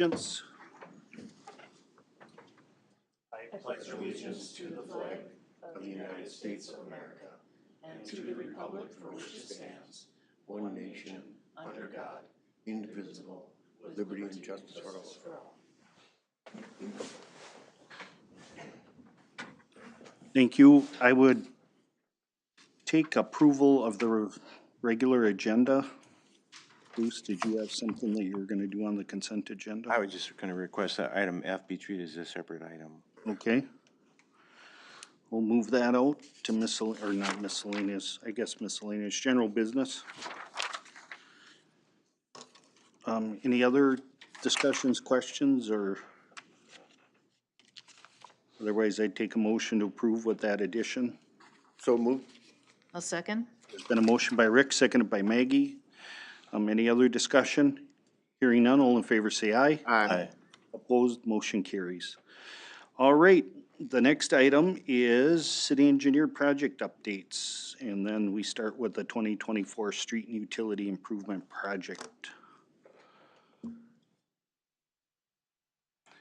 allegiance. I pledge allegiance to the flag of the United States of America and to the republic for which it stands, one nation, under God, indivisible, with liberty and justice for all. Thank you. I would take approval of the regular agenda. Bruce, did you have something that you were going to do on the consent agenda? I was just going to request that item F be treated as a separate item. Okay. We'll move that out to miscellaneous, I guess miscellaneous general business. Any other discussions, questions, or otherwise I'd take a motion to approve with that addition. So moved. I'll second. There's been a motion by Rick, seconded by Maggie. Any other discussion? Hearing none, all in favor say aye. Aye. Opposed, motion carries. All right, the next item is city engineer project updates. And then we start with the 2024 street and utility improvement project.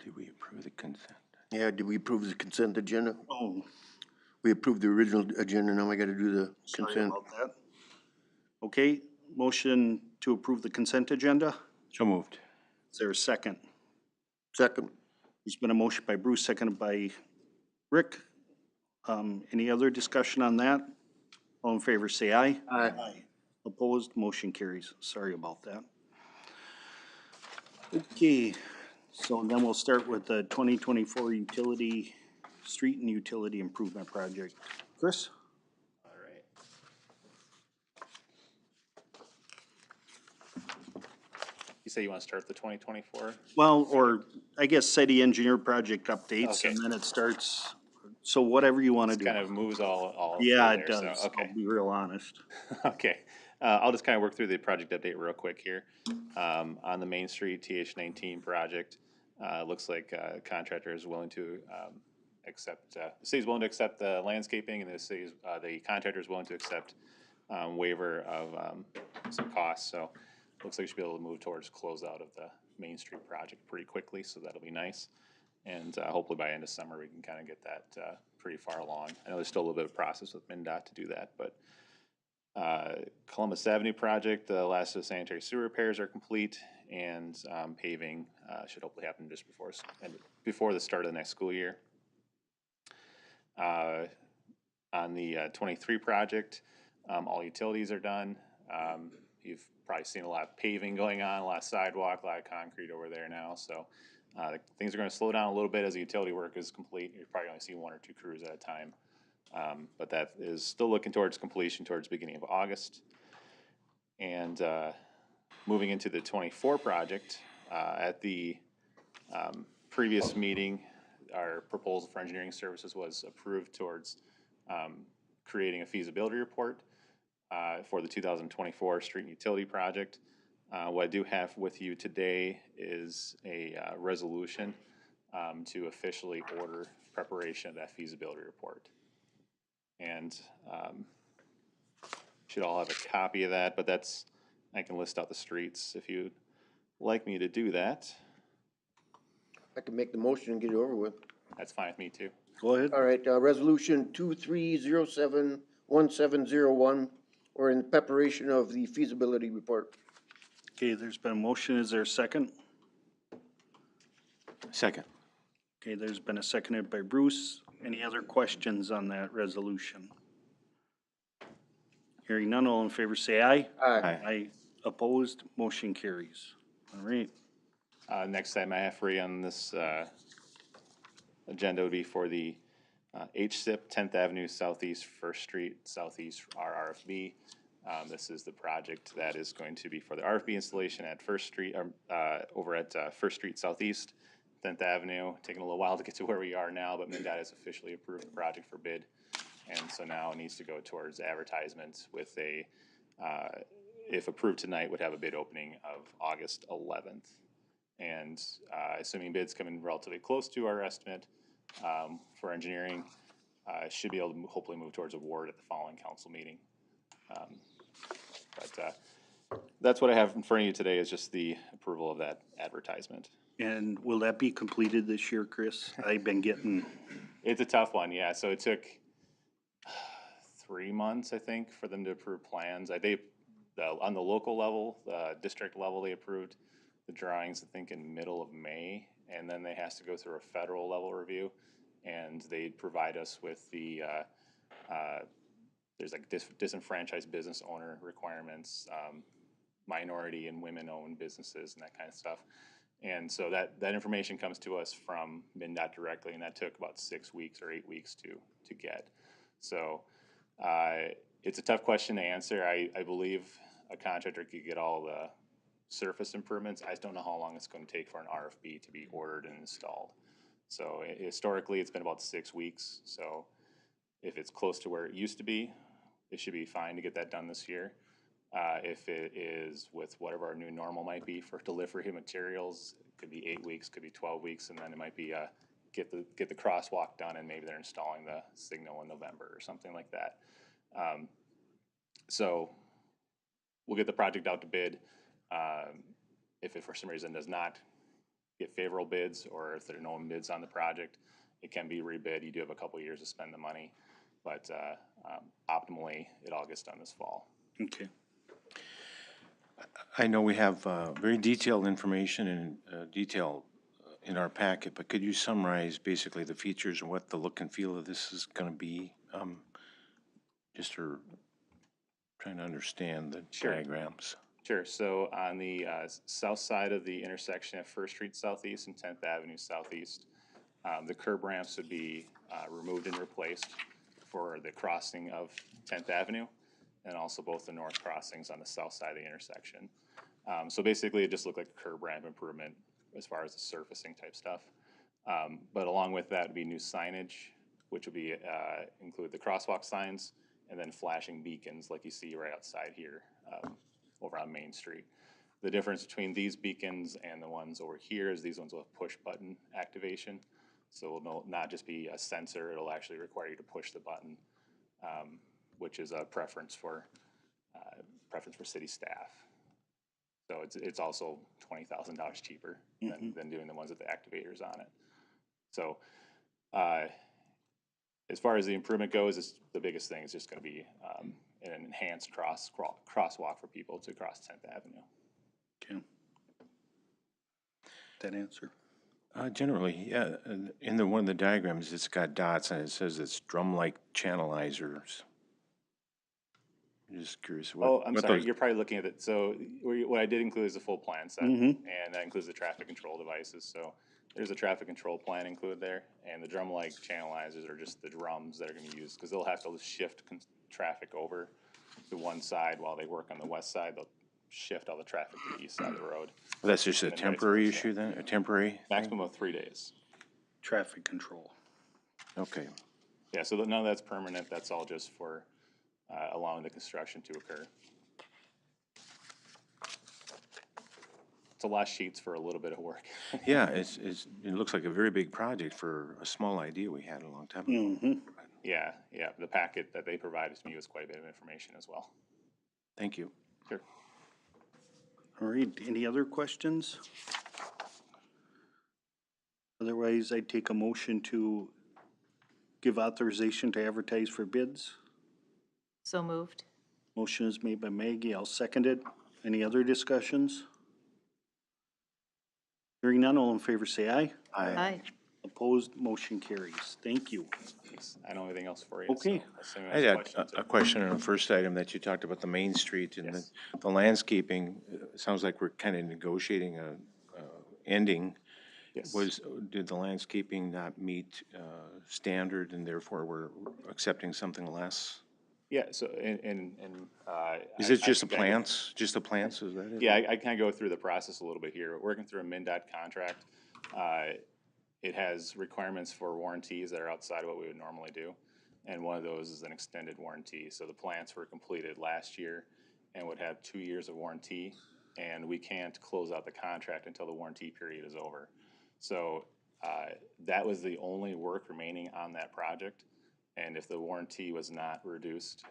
Did we approve the consent? Yeah, did we approve the consent agenda? Oh, We approved the original agenda, now I gotta do the sorry consent. about that. Okay, motion to approve the consent agenda. So moved. Is there a second? Second. There's been a motion by Bruce, seconded by Rick. Any other discussion on that? All in favor, say aye. Aye. Opposed, motion carries. Sorry about that. Okay, so then we'll start with the 2024 utility, street and utility improvement project. Chris? All right. You say you want to start the 2024? Well, or I guess city engineer project updates, Okay. and then it starts, so whatever you want to It do. kind of moves all Yeah, through it there, so, does. okay. I'll be real honest. Okay. I'll just kind of work through the project update real quick here. On the Main Street TH19 project, looks like contractor is willing to accept, the city's willing to accept the landscaping, and the contractor is willing to accept waiver of some costs. So looks like we should be able to move towards closeout of the Main Street project pretty quickly, so that'll be nice. And hopefully by end of summer, we can kind of get that pretty far along. I know there's still a little bit of process with MnDOT to do that, but Columbus Avenue project, the last of the sanitary sewer repairs are complete, and paving should hopefully happen just before the start of the next school year. On the 23 project, all utilities are done. You've probably seen a lot of paving going on, a lot of sidewalk, a lot of concrete over there now. So things are going to slow down a little bit as the utility work is complete. You're probably going to see 1 or 2 crews at a time. But that is still looking towards completion towards the beginning of August. And moving into the 24 project, at the previous meeting, our proposal for engineering services was approved towards creating a feasibility report for the 2024 street and utility project. What I do have with you today is a resolution to officially order preparation of that feasibility report. And should all have a copy of that, but I can list out the streets if you'd like me to do that. I can make the motion and get it over with. That's fine with me too. Go ahead. All right, resolution 23071701, or in preparation of the feasibility report. Okay, there's been a motion. Is there a second? Second. Okay, there's been a seconded by Bruce. Any other questions on that resolution? Hearing none, all in favor say aye. Aye. Aye. Opposed, motion carries. All right. Next item I have for you on this agenda would be for the HSIP 10th Avenue Southeast 1st Street Southeast RRFB. This is the project that is going to be for the RFB installation at First Street, over at First Street Southeast, 10th Avenue. Taking a little while to get to where we are now, but MnDOT has officially approved the project for bid. And so now it needs to go towards advertisements with a, if approved tonight, would have a bid opening of August 11th. And assuming bids come in relatively close to our estimate for engineering, should be able to hopefully move towards award at the following council meeting. But that's what I have in front of you today, is just the approval of that advertisement. And will that be completed this year, Chris? I've been getting, It's a tough one, yeah. So it took 3 months, I think, for them to approve plans. On the local level, the district level, they approved the drawings, I think, in middle of May, and then they has to go through a federal level review, and they provide us with there's like disenfranchised business owner requirements, minority and women-owned businesses, and that kind of stuff. And so that information comes to us from MnDOT directly, and that took about 6 weeks or 8 weeks to get. So it's a tough question to answer. I believe a contractor could get all the surface improvements. I just don't know how long it's going to take for an RFB to be ordered and installed. So historically, it's been about 6 weeks. So if it's close to where it used to be, it should be fine to get that done this year. If it is with whatever our new normal might be for delivery of materials, it could be 8 weeks, could be 12 weeks, and then it might be get the crosswalk done, and maybe they're installing the signal in November or something like that. So we'll get the project out to bid. If it for some reason does not get favorable bids, or if there are no bids on the project, it can be rebid. You do have a couple years to spend the money, but optimally, it all gets done this fall. okay. I know we have very detailed information and detail in our packet, but could you summarize basically the features and what the look and feel of this is going to be? Just for trying to understand the Sure. diagrams. Sure. So on the south side of the intersection at First Street Southeast and 10th Avenue Southeast, the curb ramps would be removed and replaced for the crossing of 10th Avenue, and also both the north crossings on the south side of the intersection. So basically, it just looked like a curb ramp improvement as far as the surfacing type stuff. But along with that would be new signage, which would be include the crosswalk signs and then flashing beacons like you see right outside here over on Main Street. The difference between these beacons and the ones over here is these ones will have push button activation. So it'll not just be a sensor, it'll actually require you to push the button, which is a preference for city staff. So it's also $20,000 cheaper than doing the ones with the activators on it. So as far as the improvement goes, the biggest thing is just going to be an enhanced crosswalk for people to cross 10th Avenue. Okay. That answer? Generally, yeah. In one of the diagrams, it's got dots and it says it's drum-like channelizers. I'm just curious. I'm sorry, you're probably looking at it. So what I did include is a full plan set, and that includes the traffic control devices. So there's a traffic control plan included there, and the drum-like channelizers are just the drums that are going to be used, because they'll have to shift traffic over to one side while they work on the west side. They'll shift all the traffic to the east side of the road. That's just a temporary issue then? A temporary? Maximum of 3 days. Traffic control. Okay. Yeah, so none of that's permanent. That's all just for allowing the construction to occur. It's a lot of sheets for a little bit of work. Yeah, it looks like a very big project for a small idea we had a long time ago. Yeah. The packet that they provided to me was quite a bit of information as well. Thank you. Sure. All right, any other questions? Otherwise, I'd take a motion to give authorization to advertise for bids. So moved. Motion is made by Maggie, I'll second it. Any other discussions? Hearing none, all in favor say aye. Aye. Opposed, motion carries. Thank you. I don't have anything else for you. Okay. So I had a question on the first item that you talked about, the Main Street and Yes. the landscaping. It sounds like we're kind of negotiating a ending. Yes. Did the landscaping not meet standard and therefore we're accepting something less? Yeah, so, Is it just the plants? Just the plants, is that it? Yeah, I kind of go through the process a little bit here. Working through a MnDOT contract, it has requirements for warranties that are outside of what we would normally do. And one of those is an extended warranty. So the plants were completed last year and would have 2 years of warranty. And we can't close out the contract until the warranty period is over. So that was the only work remaining on that project. And if the warranty was not reduced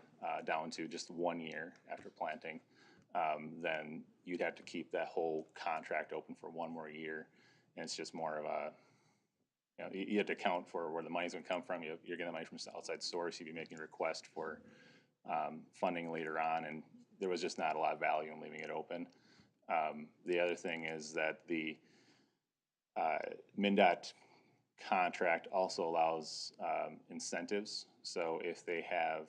down to just 1 year after planting, then you'd have to keep that whole contract open for 1 more year. And it's just more of a, you have to account for where the money's gonna come from. You're getting the money from some outside source. You'd be making a request for funding later on, and there was just not a lot of value in leaving it open. The other thing is that the MnDOT contract also allows incentives. So if they have,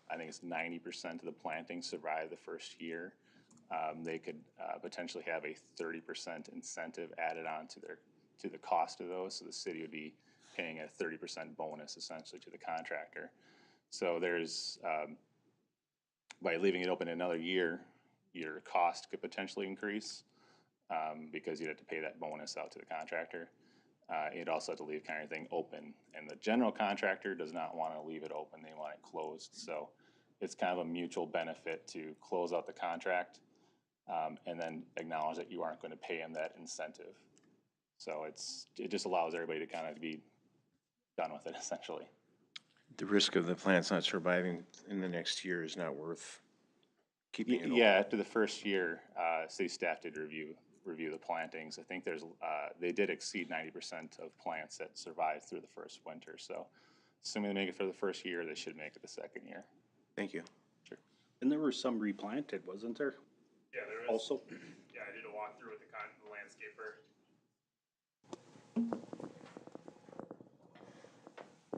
I think it's 90% of the plantings survive the first year, they could potentially have a 30% incentive added on to the cost of those. So the city would be paying a 30% bonus essentially to the contractor. So there's, by leaving it open another year, your cost could potentially increase because you'd have to pay that bonus out to the contractor. You'd also have to leave kind of thing open, and the general contractor does not want to leave it open. They want it closed. So it's kind of a mutual benefit to close out the contract and then acknowledge that you aren't going to pay them that incentive. So it just allows everybody to kind of be done with it essentially. The risk of the plants not surviving in the next year is not worth keeping it open. Yeah, after the first year, city staff did review the plantings. I think they did exceed 90% of plants that survived through the first winter. So assuming they make it for the first year, they should make it the second year. Thank you. Sure. And there was some replanted, wasn't there? Yeah, there is. Also? Yeah, I did a walkthrough with the landscaper.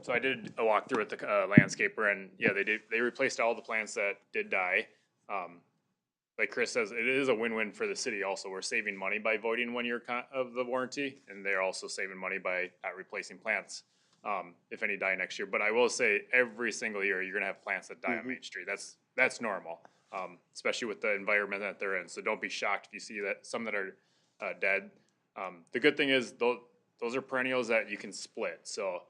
So I did a walkthrough with the landscaper, and yeah, they replaced all the plants that did die. Like Chris says, it is a win-win for the city also. We're saving money by voiding 1 year of the warranty, and they're also saving money by not replacing plants, if any die next year. But I will say every single year you're gonna have plants that die on Main Street. That's normal, especially with the environment that they're in. So don't be shocked if you see that some that are dead. The good thing is those are perennials that you can split. So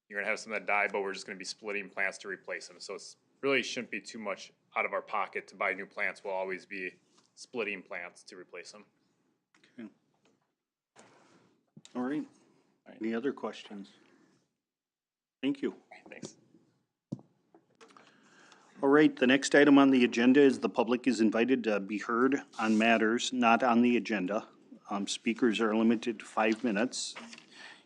you're gonna have some that die, but we're just gonna be splitting plants to replace them. So it's really shouldn't be too much out of our pocket to buy new plants. We'll always be splitting plants to replace them. Okay. All right. Any other questions? Thank you. Thanks. All right, the next item on the agenda is the public is invited to be heard on matters not on the agenda. Speakers are limited to 5 minutes.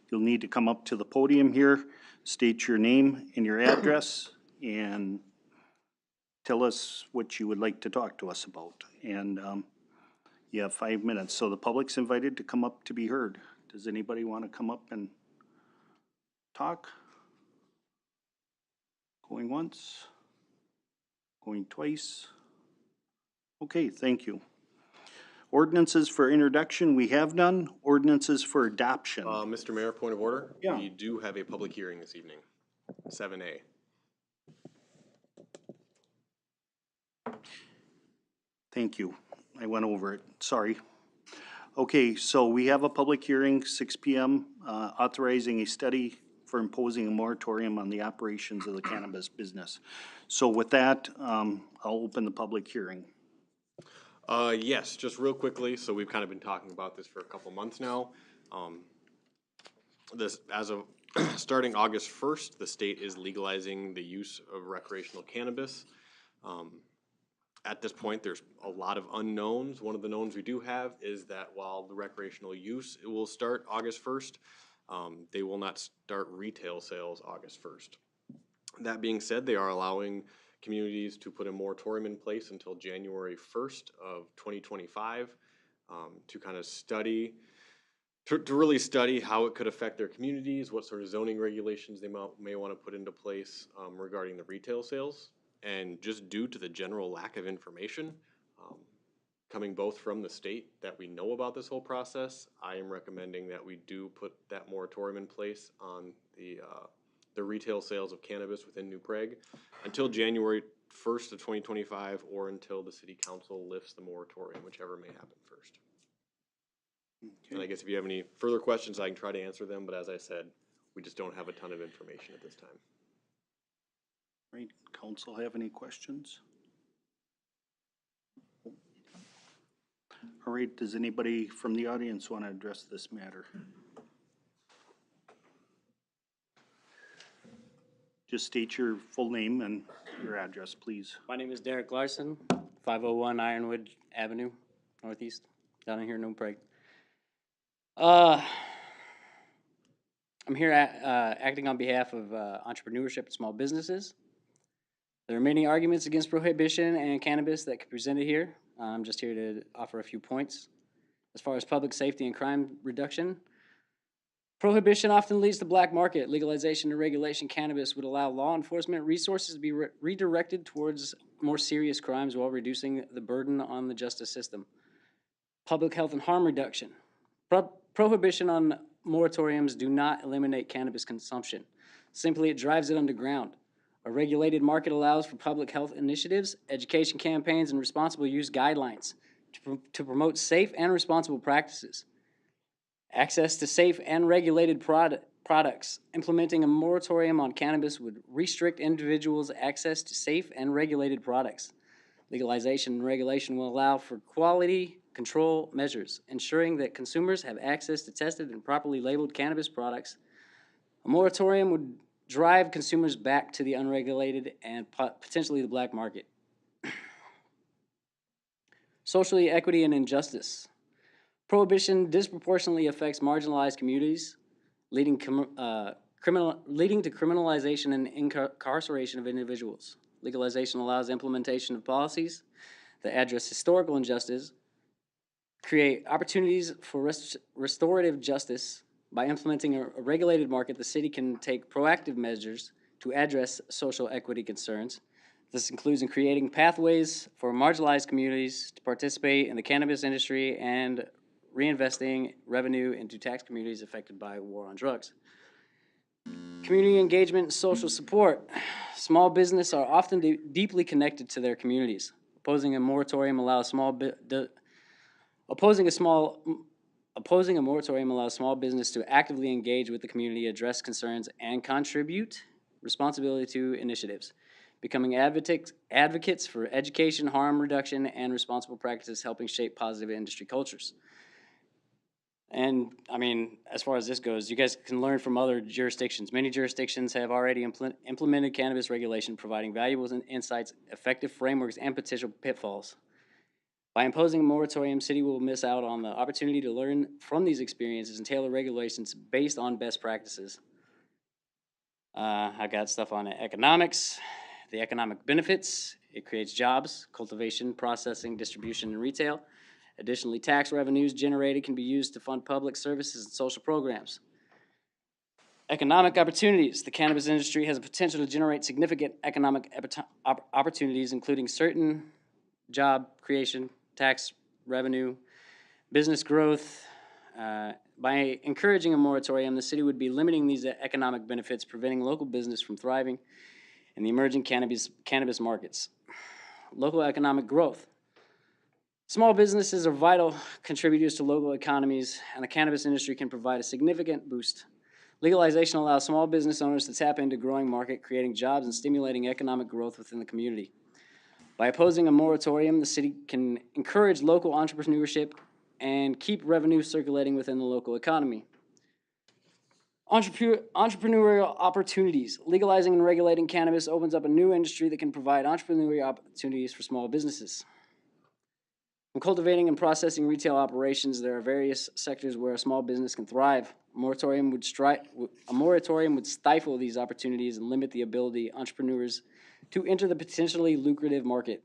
You'll need to come up to the podium here, state your name and your address, and tell us what you would like to talk to us about. And you have 5 minutes, so the public's invited to come up to be heard. Does anybody want to come up and talk? Going once? Going twice? Okay, thank you. Ordinances for introduction, we have none. Ordinances for adoption. Mr. Mayor, point of order. Yeah. We do have a public hearing this evening, 7A. Thank you. I went over it, sorry. Okay, so we have a public hearing, 6 PM, authorizing a study for imposing a moratorium on the operations of the cannabis business. So with that, I'll open the public hearing. Yes, just real quickly, so we've kind of been talking about this for a couple months now. This, as of starting August 1st, the state is legalizing the use of recreational cannabis. At this point, there's a lot of unknowns. One of the knowns we do have is that while the recreational use, it will start August 1st, they will not start retail sales August 1st. That being said, they are allowing communities to put a moratorium in place until January 1st of 2025 to kind of study, to really study how it could affect their communities, what sort of zoning regulations they may want to put into place regarding the retail sales. And just due to the general lack of information coming both from the state that we know about this whole process, I am recommending that we do put that moratorium in place on the retail sales of cannabis within New Prague until January 1st of 2025 or until the city council lifts the moratorium, whichever may happen first. Okay. And I guess if you have any further questions, I can try to answer them, but as I said, we just don't have a ton of information at this time. Right, council have any questions? All right, does anybody from the audience want to address this matter? Just state your full name and your address, please. My name is Derek Larson, 501 Ironwood Avenue, Northeast, down in here in New Prague. Uh, I'm here acting on behalf of entrepreneurship and small businesses. There are many arguments against prohibition and cannabis that could be presented here. I'm just here to offer a few points. As far as public safety and crime reduction, prohibition often leads to black market. Legalization and regulation cannabis would allow law enforcement resources to be redirected towards more serious crimes while reducing the burden on the justice system. Public health and harm reduction. Prohibition on moratoriums do not eliminate cannabis consumption. Simply, it drives it underground. A regulated market allows for public health initiatives, education campaigns, and responsible use guidelines to promote safe and responsible practices. Access to safe and regulated products. Implementing a moratorium on cannabis would restrict individuals' access to safe and regulated products. Legalization and regulation will allow for quality control measures, ensuring that consumers have access to tested and properly labeled cannabis products. A moratorium would drive consumers back to the unregulated and potentially the black market. Social equity and injustice. Prohibition disproportionately affects marginalized communities, leading to criminalization and incarceration of individuals. Legalization allows implementation of policies that address historical injustice, create opportunities for restorative justice. By implementing a regulated market, the city can take proactive measures to address social equity concerns. This includes in creating pathways for marginalized communities to participate in the cannabis industry and reinvesting revenue into tax communities affected by war on drugs. Community engagement and social support. Small business are often deeply connected to their communities. Opposing a moratorium allows small business to actively engage with the community, address concerns, and contribute responsibility to initiatives. Becoming advocates for education, harm reduction, and responsible practices, helping shape positive industry cultures. And I mean, as far as this goes, you guys can learn from other jurisdictions. Many jurisdictions have already implemented cannabis regulation, providing valuable insights, effective frameworks, and potential pitfalls. By imposing a moratorium, city will miss out on the opportunity to learn from these experiences and tailor regulations based on best practices. I got stuff on economics, the economic benefits. It creates jobs, cultivation, processing, distribution, and retail. Additionally, tax revenues generated can be used to fund public services and social programs. Economic opportunities. The cannabis industry has the potential to generate significant economic opportunities, including certain job creation, tax revenue, business growth. By encouraging a moratorium, the city would be limiting these economic benefits, preventing local business from thriving in the emerging cannabis markets. Local economic growth. Small businesses are vital contributors to local economies, and the cannabis industry can provide a significant boost. Legalization allows small business owners to tap into a growing market, creating jobs and stimulating economic growth within the community. By opposing a moratorium, the city can encourage local entrepreneurship and keep revenue circulating within the local economy. Entrepreneurial opportunities. Legalizing and regulating cannabis opens up a new industry that can provide entrepreneurial opportunities for small businesses. From cultivating and processing retail operations, there are various sectors where a small business can thrive. A moratorium would stifle these opportunities and limit the ability of entrepreneurs to enter the potentially lucrative market.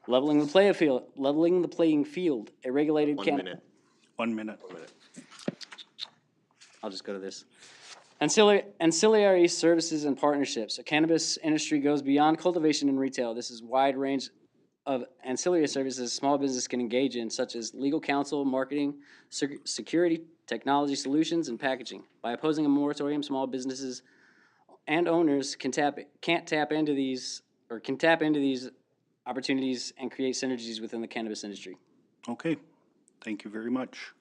Leveling the playing field. A regulated 1 minute. 1 minute. I'll just go to this. Ancillary services and partnerships. The cannabis industry goes beyond cultivation and retail. This is a wide range of ancillary services small business can engage in, such as legal counsel, marketing, security, technology solutions, and packaging. By opposing a moratorium, small businesses and owners can tap into these opportunities and create synergies within the cannabis industry. Okay, thank you very much.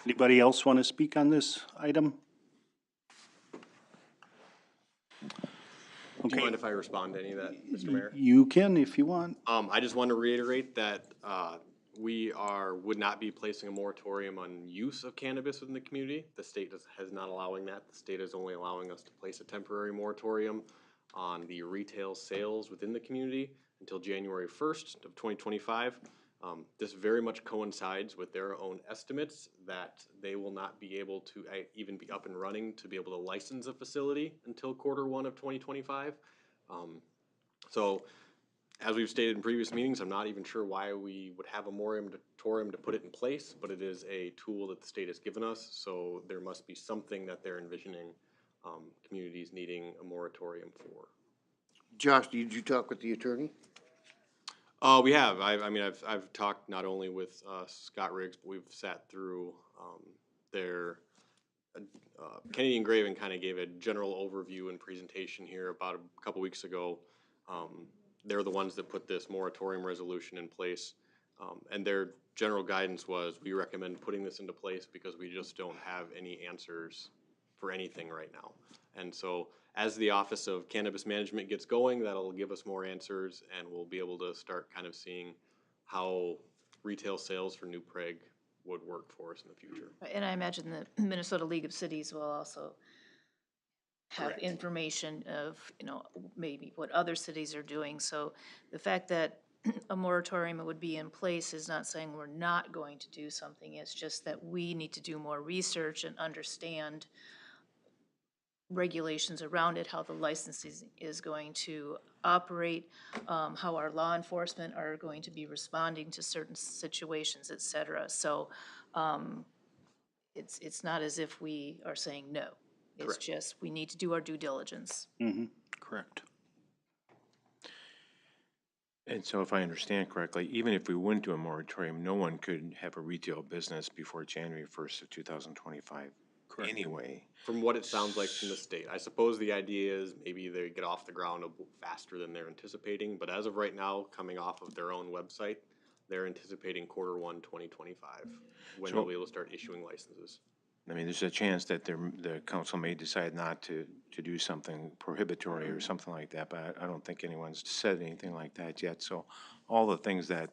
Anybody else want to speak on this item? Do you mind if I respond to any of that, Mr. Mayor? You can if you want. I just want to reiterate that we would not be placing a moratorium on use of cannabis within the community. The state has not allowing that. The state is only allowing us to place a temporary moratorium on the retail sales within the community until January 1st of 2025. This very much coincides with their own estimates that they will not be able to even be up and running to be able to license a facility until Q1 of 2025. So as we've stated in previous meetings, I'm not even sure why we would have a moratorium to put it in place, but it is a tool that the state has given us, so there must be something that they're envisioning communities needing a moratorium for. Josh, did you talk with the attorney? We have. I've talked not only with Scott Riggs, but we've sat through their Kennedy and Graven kind of gave a general overview and presentation here about a couple weeks ago. They're the ones that put this moratorium resolution in place, and their general guidance was we recommend putting this into place because we just don't have any answers for anything right now. And so as the Office of Cannabis Management gets going, that'll give us more answers, and we'll be able to start kind of seeing how retail sales for New Prague would work for us in the future. And I imagine the Minnesota League of Cities will also have Correct. information of, maybe what other cities are doing. So the fact that a moratorium would be in place is not saying we're not going to do something. It's just that we need to do more research and understand regulations around it, how the licensing is going to operate, how our law enforcement are going to be responding to certain situations, et cetera. So it's not as if we are saying no. It's Correct. just we need to do our due diligence. Mm-hmm, correct. And so if I understand correctly, even if we went to a moratorium, no one could have a retail business before January 1st of 2025 anyway. From what it sounds like from the state. I suppose the idea is maybe they get off the ground faster than they're anticipating, but as of right now, coming off of their own website, they're anticipating Q1 2025 when So- they'll be able to start issuing licenses. I mean, there's a chance that the council may decide not to do something prohibitory or something like that, but I don't think anyone's said anything like that yet. So all the things that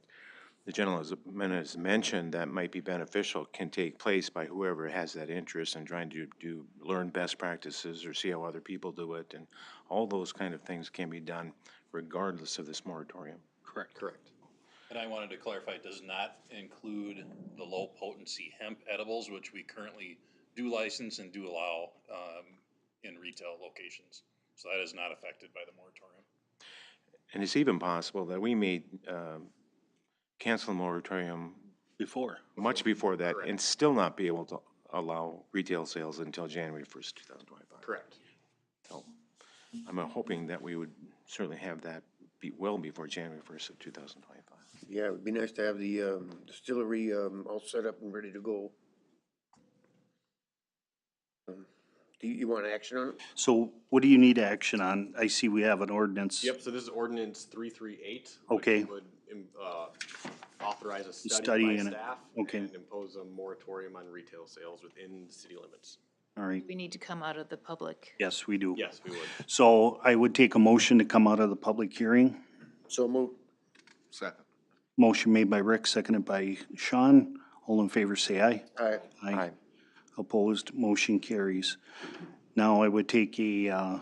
the gentleman has mentioned that might be beneficial can take place by whoever has that interest in trying to learn best practices or see how other people do it. And all those kind of things can be done regardless of this moratorium. Correct. Correct. And I wanted to clarify, it does not include the low-potency hemp edibles, which we currently do license and do allow in retail locations. So that is not affected by the moratorium. And it's even possible that we may cancel the moratorium much before that Correct. and still not be able to allow retail sales until January 1st, 2025. Correct. So I'm hoping that we would certainly have that be well before January 1st of 2025. Yeah, it would be nice to have the distillery all set up and ready to go. Do you want action on it? So what do you need action on? I see we have an ordinance. Yep, so this is ordinance 338. Okay. Which would authorize a Study study by and it. staff Okay. and impose a moratorium on retail sales within the city limits. All right, We need to come out of the public. yes, we do. Yes, we would. So I would take a motion to come out of the public hearing. So move. Second. Motion made by Rick, seconded by Sean. All in favor, say aye. Aye. Aye. Opposed, motion carries. Now I would take a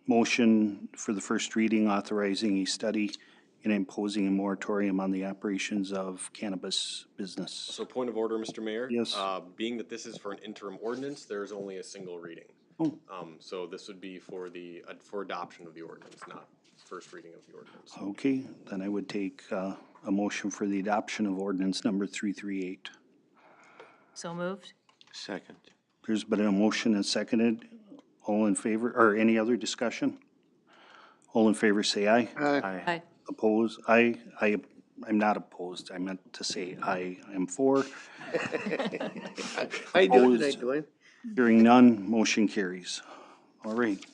motion for the first reading authorizing a study and imposing a moratorium on the operations of cannabis business. So point of order, Mr. Mayor. Yes. Being that this is for an interim ordinance, there's only a single reading. Oh. So this would be for for adoption of the ordinance, not first reading of the ordinance. Okay, then I would take a motion for the adoption of ordinance number 338. So moved? Second. There's been a motion and seconded. All in favor, or any other discussion? All in favor, say aye. Aye. Aye. Opposed? I'm not opposed. I meant to say I am for. How you doing Opposed? tonight, Dwayne? Hearing none, motion carries. All right.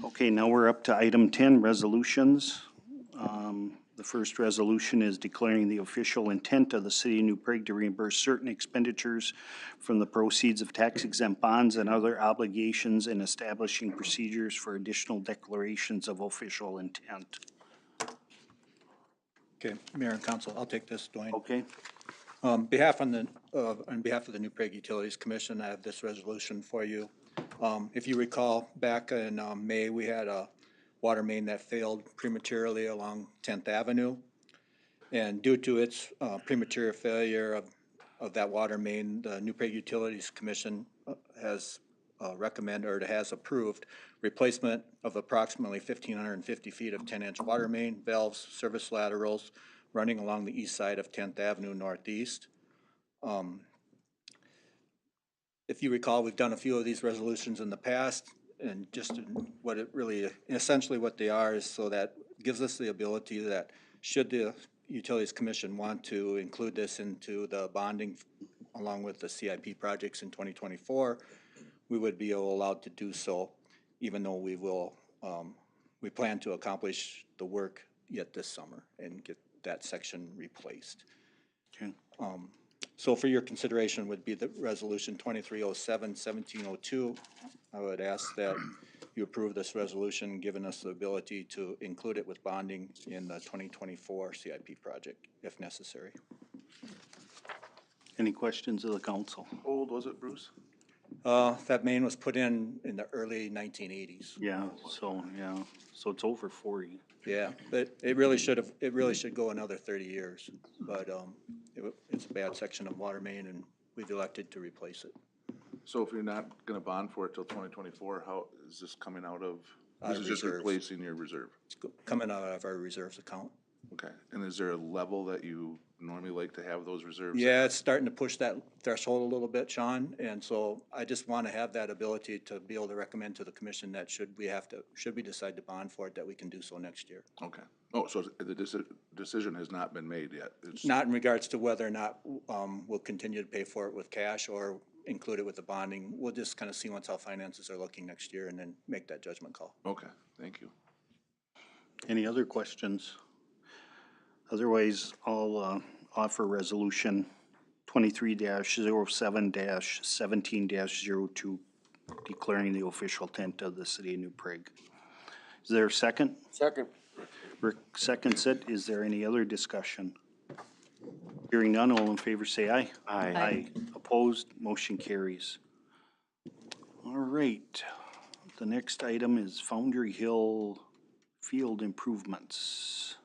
Okay, now we're up to item 10, resolutions. The first resolution is declaring the official intent of the city of New Prague to reimburse certain expenditures from the proceeds of tax exempt bonds and other obligations and establishing procedures for additional declarations of official intent. Okay, Mayor and Council, I'll take this, Dwayne. Okay, On behalf of the New Prague Utilities Commission, I have this resolution for you. If you recall, back in May, we had a water main that failed prematurely along 10th Avenue. And due to its premature failure of that water main, the New Prague Utilities Commission has recommended or has approved replacement of approximately 1,550 feet of 10-inch water main, valves, service laterals running along the east side of 10th Avenue Northeast. If you recall, we've done a few of these resolutions in the past, and just what it really, essentially what they are is so that gives us the ability that should the Utilities Commission want to include this into the bonding along with the CIP projects in 2024, we would be allowed to do so, even though we will, we plan to accomplish the work yet this summer and get that section replaced. Okay. So for your consideration would be the resolution 2307-1702. I would ask that you approve this resolution, giving us the ability to include it with bonding in the 2024 CIP project, if necessary. Any questions of the council? How old was it, Bruce? That main was put in the early 1980s. Yeah, so it's over 40. Yeah, but it really should go another 30 years. But it's a bad section of water main, and we've elected to replace it. So if you're not gonna bond for it till 2024, how is this coming out of? This is just Reserves. replacing your reserve. It's coming out of our reserves account. Okay, and is there a level that you normally like to have those reserves? Yeah, it's starting to push that threshold a little bit, Sean, and so I just want to have that ability to be able to recommend to the commission that should we decide to bond for it, that we can do so next year. Okay. Oh, so the decision has not been made yet? It's Not in regards to whether or not we'll continue to pay for it with cash or include it with the bonding. We'll just kind of see once how finances are looking next year and then make that judgment call. okay, thank you. Any other questions? Otherwise, I'll offer resolution 23-07-17-02, declaring the official intent of the city of New Prague. Is there a second? Second. Rick seconds it. Is there any other discussion? Hearing none, all in favor say aye. Aye. Aye. Opposed, motion carries. All right, the next item is Foundry Hill Field Improvements.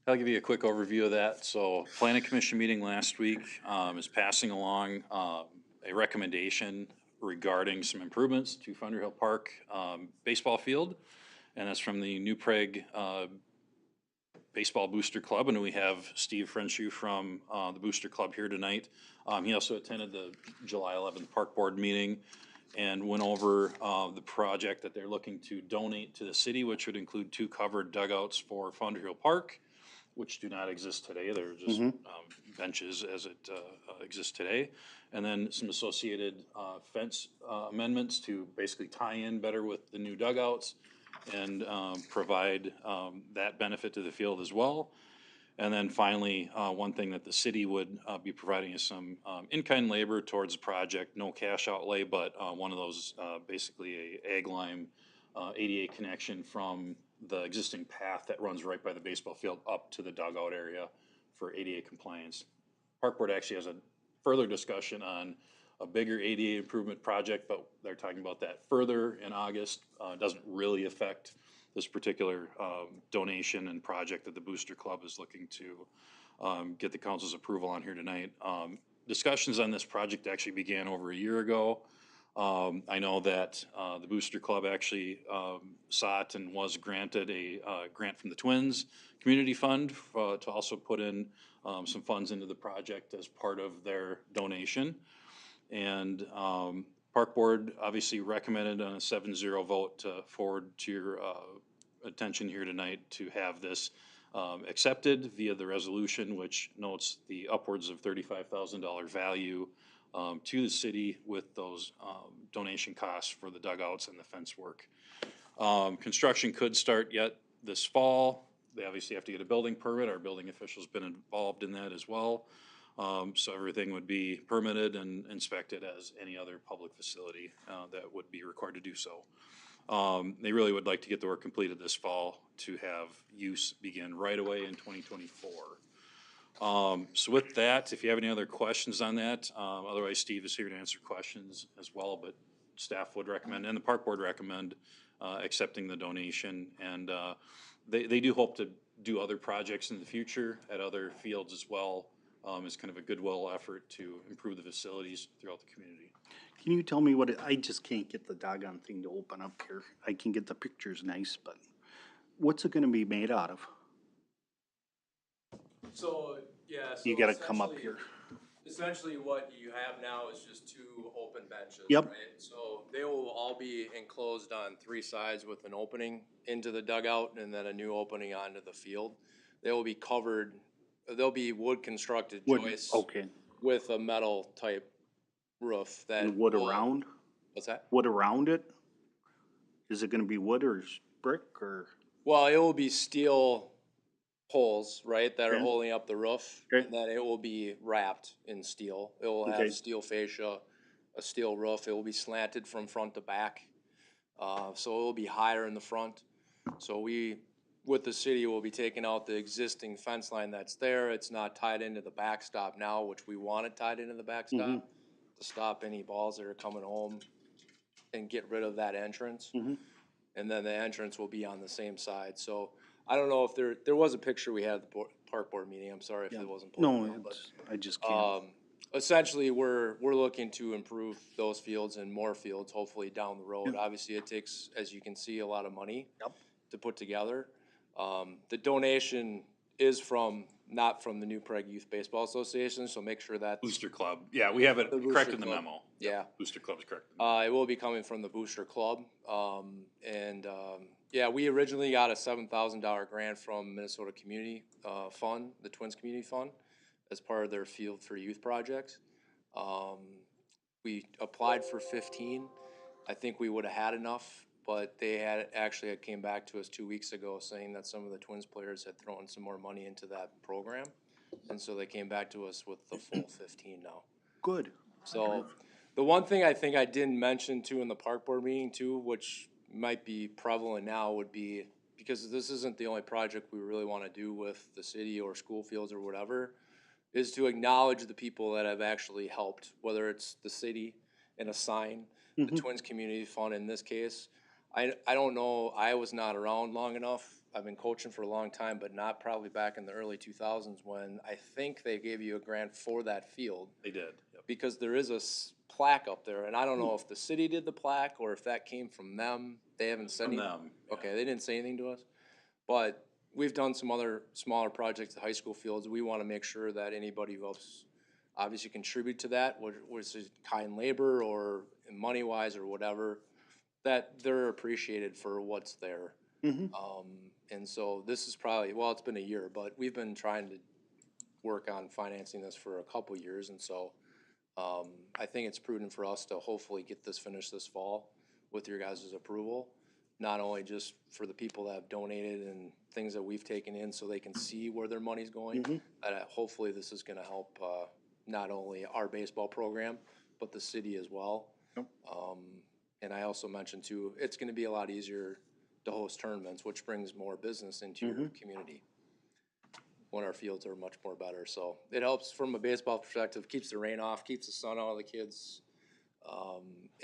I'll give you a quick overview of that. So Planning Commission meeting last week is passing along a recommendation regarding some improvements to Foundry Hill Park baseball field. And that's from the New Prague Baseball Booster Club. And we have Steve Frenshu from the Booster Club here tonight. He also attended the July 11th Park Board meeting and went over the project that they're looking to donate to the city, which would include 2 covered dugouts for Foundry Hill Park, which do not exist today. They're just benches as it exists today. And then some associated fence amendments to basically tie in better with the new dugouts and provide that benefit to the field as well. And then finally, one thing that the city would be providing is some in-kind labor towards the project, no cash outlay, but one of those, basically a ag lime ADA connection from the existing path that runs right by the baseball field up to the dugout area for ADA compliance. Park Board actually has a further discussion on a bigger ADA improvement project, but they're talking about that further in August. Doesn't really affect this particular donation and project that the Booster Club is looking to get the council's approval on here tonight. Discussions on this project actually began over a year ago. I know that the Booster Club actually sought and was granted a grant from the Twins Community Fund to also put in some funds into the project as part of their donation. And Park Board obviously recommended on a 7-0 vote to forward to your attention here tonight to have this accepted via the resolution, which notes the upwards of $35,000 value to the city with those donation costs for the dugouts and the fence work. Construction could start yet this fall. They obviously have to get a building permit. Our building official's been involved in that as well. So everything would be permitted and inspected as any other public facility that would be required to do so. They really would like to get the work completed this fall to have use begin right away in 2024. So with that, if you have any other questions on that, otherwise Steve is here to answer questions as well, but staff would recommend, and the Park Board recommend, accepting the donation. And they do hope to do other projects in the future at other fields as well. It's kind of a goodwill effort to improve the facilities throughout the community. Can you tell me what I just can't get the doggone thing to open up here. I can get the pictures nice, but what's it gonna be made out of? So, yeah, so You gotta come up essentially- here. Essentially, what you have now is just two open benches, Yep. right? So they will all be enclosed on three sides with an opening into the dugout and then a new opening onto the field. They will be covered, they'll be wood constructed Wood, joists okay, with a metal type roof that. and wood will- around, What's that? wood around it? Is it gonna be wood or brick or? Well, it will be steel poles, right, that are Okay. holding up the roof. Okay. And then it will be wrapped in steel. It will Okay. have steel fascia, a steel roof. It will be slanted from front to back. So it will be higher in the front. So we, with the city, will be taking out the existing fence line that's there. It's not tied into the backstop now, which we want it tied into the backstop to stop any balls that are coming home and get rid of that entrance. And then the entrance will be on the same side. So I don't know if there was a picture we had at the park board meeting. I'm sorry if it wasn't pulled No, up, but, it's, I just can't. essentially, we're looking to improve those fields and more fields, hopefully down the road. Obviously, it takes, as you can see, a lot of money to put together. The donation is not from the New Prague Youth Baseball Association, so make sure that. Booster Club, yeah, we have it The Booster correct in the Club. memo. Yeah. Booster Club is correct. It will be coming from the Booster Club. Yeah, we originally got a $7,000 grant from Minnesota Community Fund, the Twins Community Fund, as part of their Field for Youth projects. We applied for 15. I think we would have had enough, but they had came back to us 2 weeks ago saying that some of the Twins players had thrown some more money into that program. And so they came back to us with the full 15 now. Good. So, the one thing I think I didn't mention too in the park board meeting too, which might be prevalent now, would be, because this isn't the only project we really wanna do with the city or school fields or whatever, is to acknowledge the people that have actually helped, whether it's the city and a sign, the Twins Community Fund in this case. I don't know, I was not around long enough. I've been coaching for a long time, but not probably back in the early 2000s when I think they gave you a grant for that field. They did, yep. Because there is a plaque up there, and I don't know if the city did the plaque or if that came from them. They haven't said From anything. them, yeah. Okay, they didn't say anything to us. But we've done some other smaller projects at high school fields. We want to make sure that anybody who helps obviously contribute to that, whether it's kind labor or money-wise or whatever, that they're appreciated for what's there. And so this is probably, well, it's been a year, but we've been trying to work on financing this for a couple years, and so I think it's prudent for us to hopefully get this finished this fall with your guys' approval, not only just for the people that have donated and things that we've taken in so they can see where their money's going, hopefully this is gonna help not only our baseball program, but the city as well. And I also mentioned too, it's gonna be a lot easier to host tournaments, which brings more business into your community when our fields are much more better. So it helps from a baseball perspective, keeps the rain off, keeps the sun out of the kids.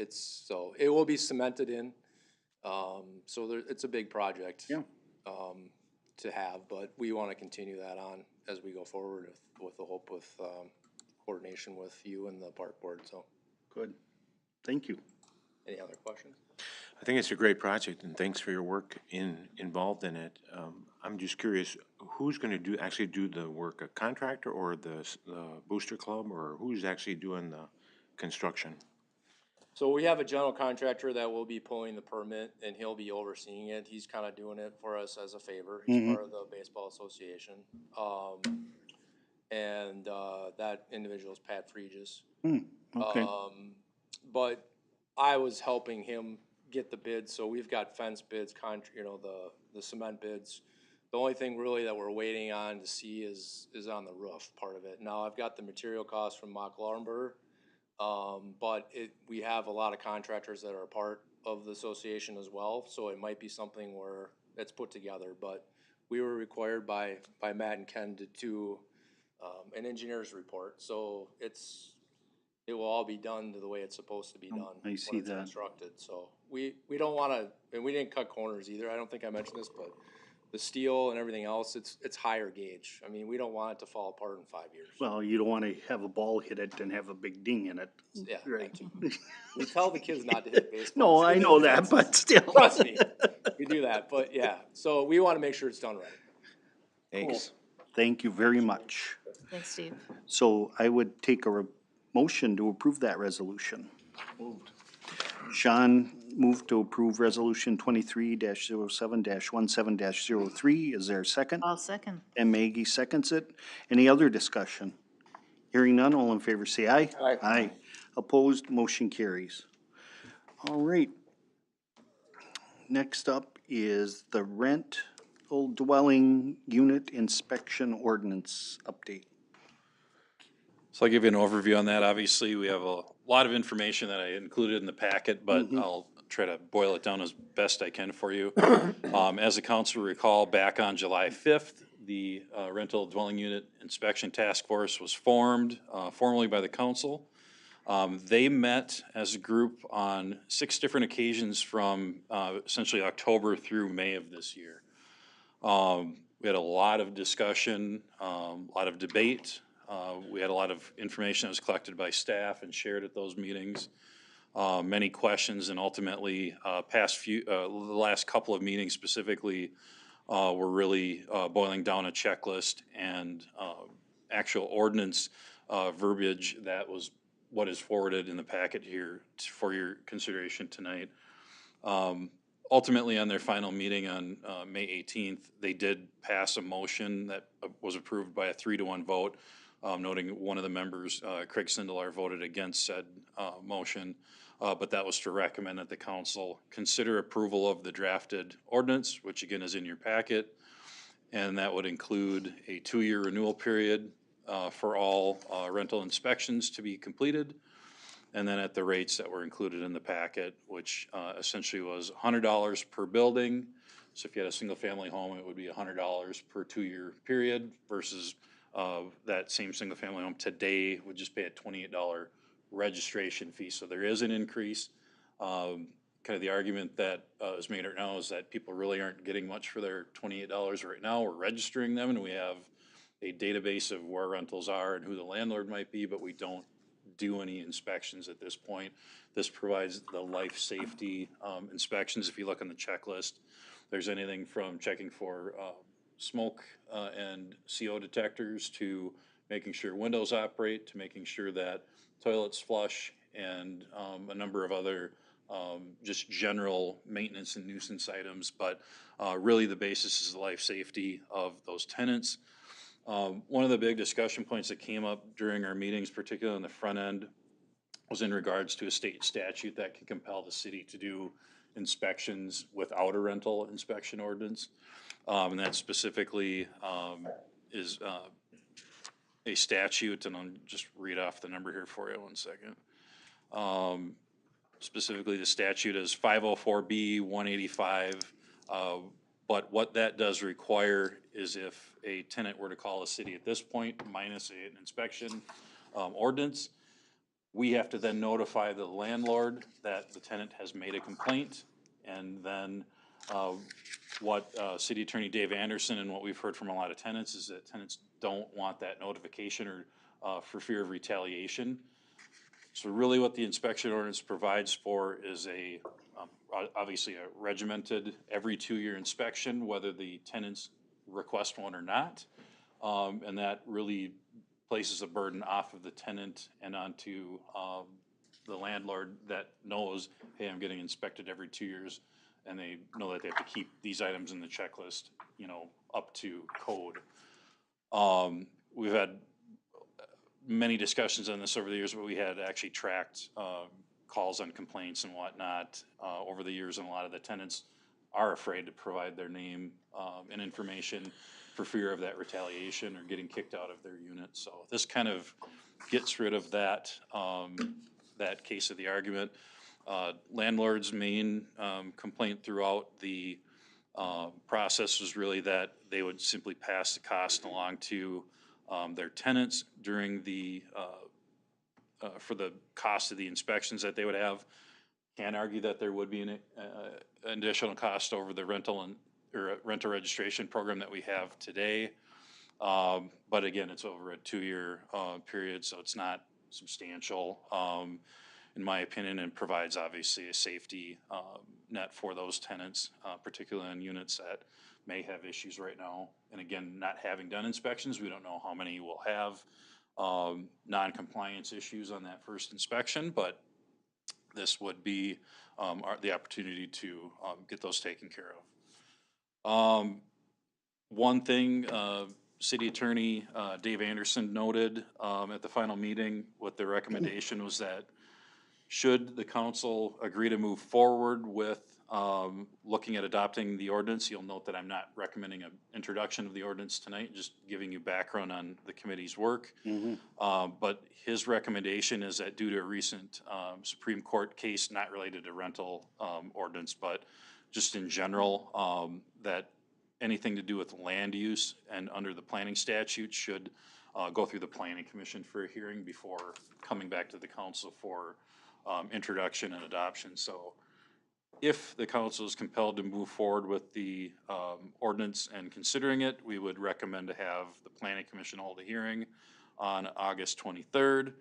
So it will be cemented in. It's a big project. To have, but we want to continue that on as we go forward with the hope with coordination with you and the park board. So, Good. Thank you. any other questions? I think it's a great project, and thanks for your work involved in it. I'm just curious, who's gonna actually do the work, a contractor or the Booster Club, or who's actually doing the construction? So we have a general contractor that will be pulling the permit and he'll be overseeing it. He's kind of doing it for us as a favor. He's part of the baseball association. That individual is Pat Fregis. Okay. But I was helping him get the bids, so we've got fence bids, the cement bids. The only thing really that we're waiting on to see is on the roof part of it. Now, I've got the material costs from Mock Laurenberg, but we have a lot of contractors that are a part of the association as well, so it might be something where it's put together, but we were required by Matt and Ken to do an engineer's report, so it will all be done to the way it's supposed to be done. I see when it's that. constructed, so we don't wanna, and we didn't cut corners either, I don't think I mentioned this, but the steel and everything else, it's higher gauge. I mean, we don't want it to fall apart in 5 years. Well, you don't want to have a ball hit it and have a big ding in it. Yeah, Right. that too. We tell the kids not to hit No, baseballs. I know that, but still. Trust me, we do that, but yeah, so we want to make sure it's done right. Thanks. Thank you very much. Thanks, Steve. So I would take a motion to approve that resolution. Moved. Sean moved to approve resolution 23-07-17-03. Is there a second? I'll second. And Maggie seconds it. Any other discussion? Hearing none, all in favor say aye. Aye. Aye. Opposed, motion carries. All right. Next up is the rental dwelling unit inspection ordinance update. So I'll give you an overview on that. Obviously, we have a lot of information that I included in the packet, but I'll try to boil it down as best I can for you. As the council will recall, back on July 5th, the rental dwelling unit inspection task force was formed formally by the council. They met as a group on 6 different occasions from essentially October through May of this year. We had a lot of discussion, a lot of debate. We had a lot of information that was collected by staff and shared at those meetings. Many questions, and ultimately, the last couple of meetings specifically were really boiling down a checklist and actual ordinance verbiage that was what is forwarded in the packet here for your consideration tonight. Ultimately, on their final meeting on May 18th, they did pass a motion that was approved by a 3-to-1 vote, noting one of the members, Craig Sindelar, voted against said motion, but that was to recommend that the council consider approval of the drafted ordinance, which again is in your packet, and that would include a 2-year renewal period for all rental inspections to be completed, and then at the rates that were included in the packet, which essentially was $100 per building. So if you had a single-family home, it would be $100 per 2-year period versus that same single-family home today would just pay a $28 registration fee. So there is an increase. Kind of the argument that is made right now is that people really aren't getting much for their $28 right now. We're registering them, and we have a database of where rentals are and who the landlord might be, but we don't do any inspections at this point. This provides the life safety inspections. If you look on the checklist, there's anything from checking for smoke and CO detectors to making sure windows operate, to making sure that toilets flush, and a number of other just general maintenance and nuisance items. But really the basis is the life safety of those tenants. One of the big discussion points that came up during our meetings, particularly on the front end, was in regards to a state statute that can compel the city to do inspections without a rental inspection ordinance. And that specifically is a statute, and I'll just read off the number here for you 1 second. Specifically, the statute is 504B 185. But what that does require is if a tenant were to call a city at this point, minus an inspection ordinance, we have to then notify the landlord that the tenant has made a complaint. And then what City Attorney Dave Anderson and what we've heard from a lot of tenants is that tenants don't want that notification or for fear of retaliation. So really what the inspection ordinance provides for is obviously a regimented every 2-year inspection, whether the tenants request one or not. And that really places a burden off of the tenant and onto the landlord that knows, hey, I'm getting inspected every 2 years, and they know that they have to keep these items in the checklist, up to code. We've had many discussions on this over the years, but we had actually tracked calls on complaints and whatnot over the years, and a lot of the tenants are afraid to provide their name and information for fear of that retaliation or getting kicked out of their unit. So this kind of gets rid of that that case of the argument. Landlord's main complaint throughout the process was really that they would simply pass the cost along to their tenants during the for the cost of the inspections that they would have. Can argue that there would be an additional cost over the rental and or a rental registration program that we have today. But again, it's over a 2-year period, so it's not substantial, in my opinion, and provides obviously a safety net for those tenants, particularly on units that may have issues right now. And again, not having done inspections, we don't know how many will have non-compliance issues on that first inspection, but this would be the opportunity to get those taken care of. One thing, City Attorney Dave Anderson noted at the final meeting with the recommendation was that should the council agree to move forward with looking at adopting the ordinance, you'll note that I'm not recommending an introduction of the ordinance tonight, just giving you background on the committee's work. But his recommendation is that due to a recent Supreme Court case, not related to rental ordinance, but just in general, that anything to do with land use and under the planning statute should go through the planning commission for a hearing before coming back to the council for introduction and adoption. So if the council is compelled to move forward with the ordinance and considering it, we would recommend to have the planning commission hold a hearing on August 23rd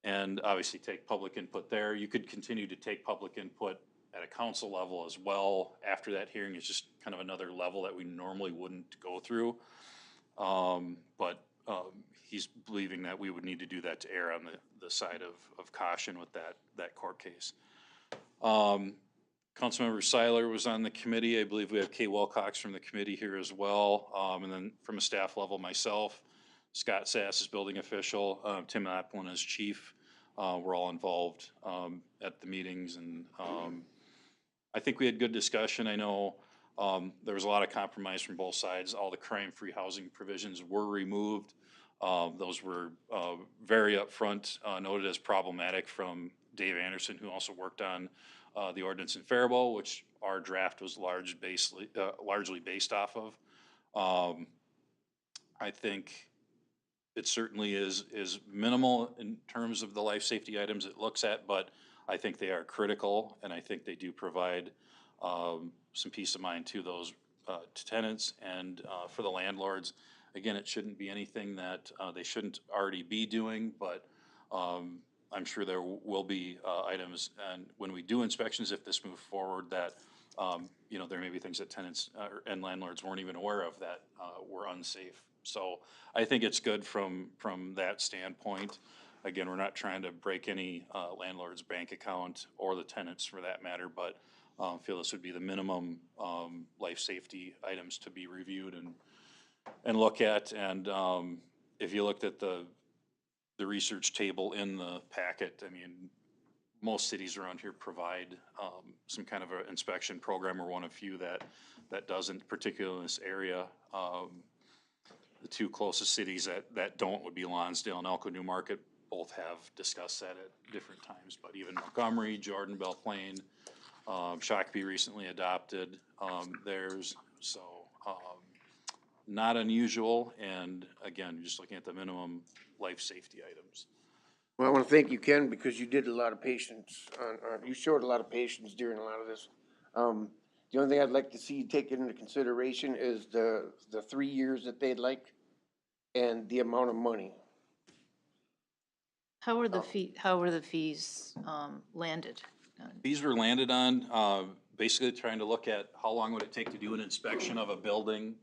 and obviously take public input there. You could continue to take public input at a council level as well. After that hearing, it's just kind of another level that we normally wouldn't go through. But he's believing that we would need to do that to err on the side of caution with that court case. Councilmember Seiler was on the committee. I believe we have Kay Wilcox from the committee here as well. And then from a staff level, myself, Scott Sass is building official, Tim Applin is chief. We're all involved at the meetings, and I think we had good discussion. I know there was a lot of compromise from both sides. All the crime-free housing provisions were removed. Those were very upfront noted as problematic from Dave Anderson, who also worked on the ordinance in Faribault, which our draft was largely based off of. I think it certainly is minimal in terms of the life safety items it looks at, but I think they are critical, and I think they do provide some peace of mind to those to tenants and for the landlords. Again, it shouldn't be anything that they shouldn't already be doing, but I'm sure there will be items, and when we do inspections, if this moves forward, that you know, there may be things that tenants and landlords weren't even aware of that were unsafe. So I think it's good from that standpoint. Again, we're not trying to break any landlord's bank account or the tenants for that matter, but feel this would be the minimum life safety items to be reviewed and look at. And if you looked at the research table in the packet, I mean, most cities around here provide some kind of an inspection program, or one of few that doesn't, particularly in this area. The two closest cities that don't would be Lonsdale and Elko New Market. Both have discussed that at different times, but even Montgomery, Jordan, Belle Plaine, Shakopee recently adopted theirs. So not unusual, and again, just looking at the minimum life safety items. Well, I want to thank you, Ken, because you did a lot of patience you showed a lot of patience during a lot of this. The only thing I'd like to see taken into consideration is the 3 years that they'd like and the amount of money. How were the fees landed? These were landed on basically trying to look at how long would it take to do an inspection of a building.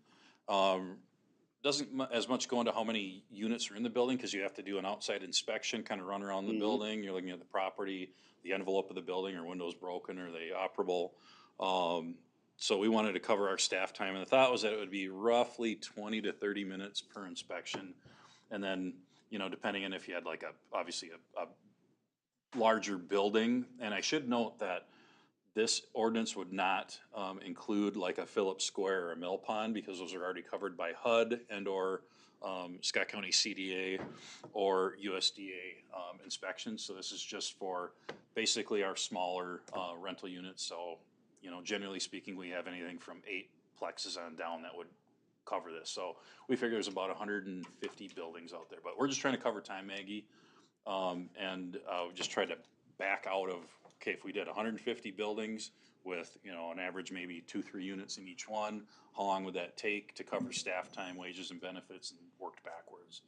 Doesn't as much go into how many units are in the building, because you have to do an outside inspection, kind of run around the building. You're looking at the property, the envelope of the building, are windows broken, are they operable? So we wanted to cover our staff time, and the thought was that it would be roughly 20 to 30 minutes per inspection. And then, you know, depending on if you had like obviously a larger building. And I should note that this ordinance would not include like a Phillips Square or a Mill Pond, because those are already covered by HUD and or Scott County CDA or USDA inspections. So this is just for basically our smaller rental units. So, you know, generally speaking, we have anything from 8 plexes on down that would cover this. So we figure there's about 150 buildings out there, but we're just trying to cover time, Maggie. And we just tried to back out of okay, if we did 150 buildings with, you know, an average maybe 2-3 units in each one, how long would that take to cover staff time, wages and benefits, and worked backwards?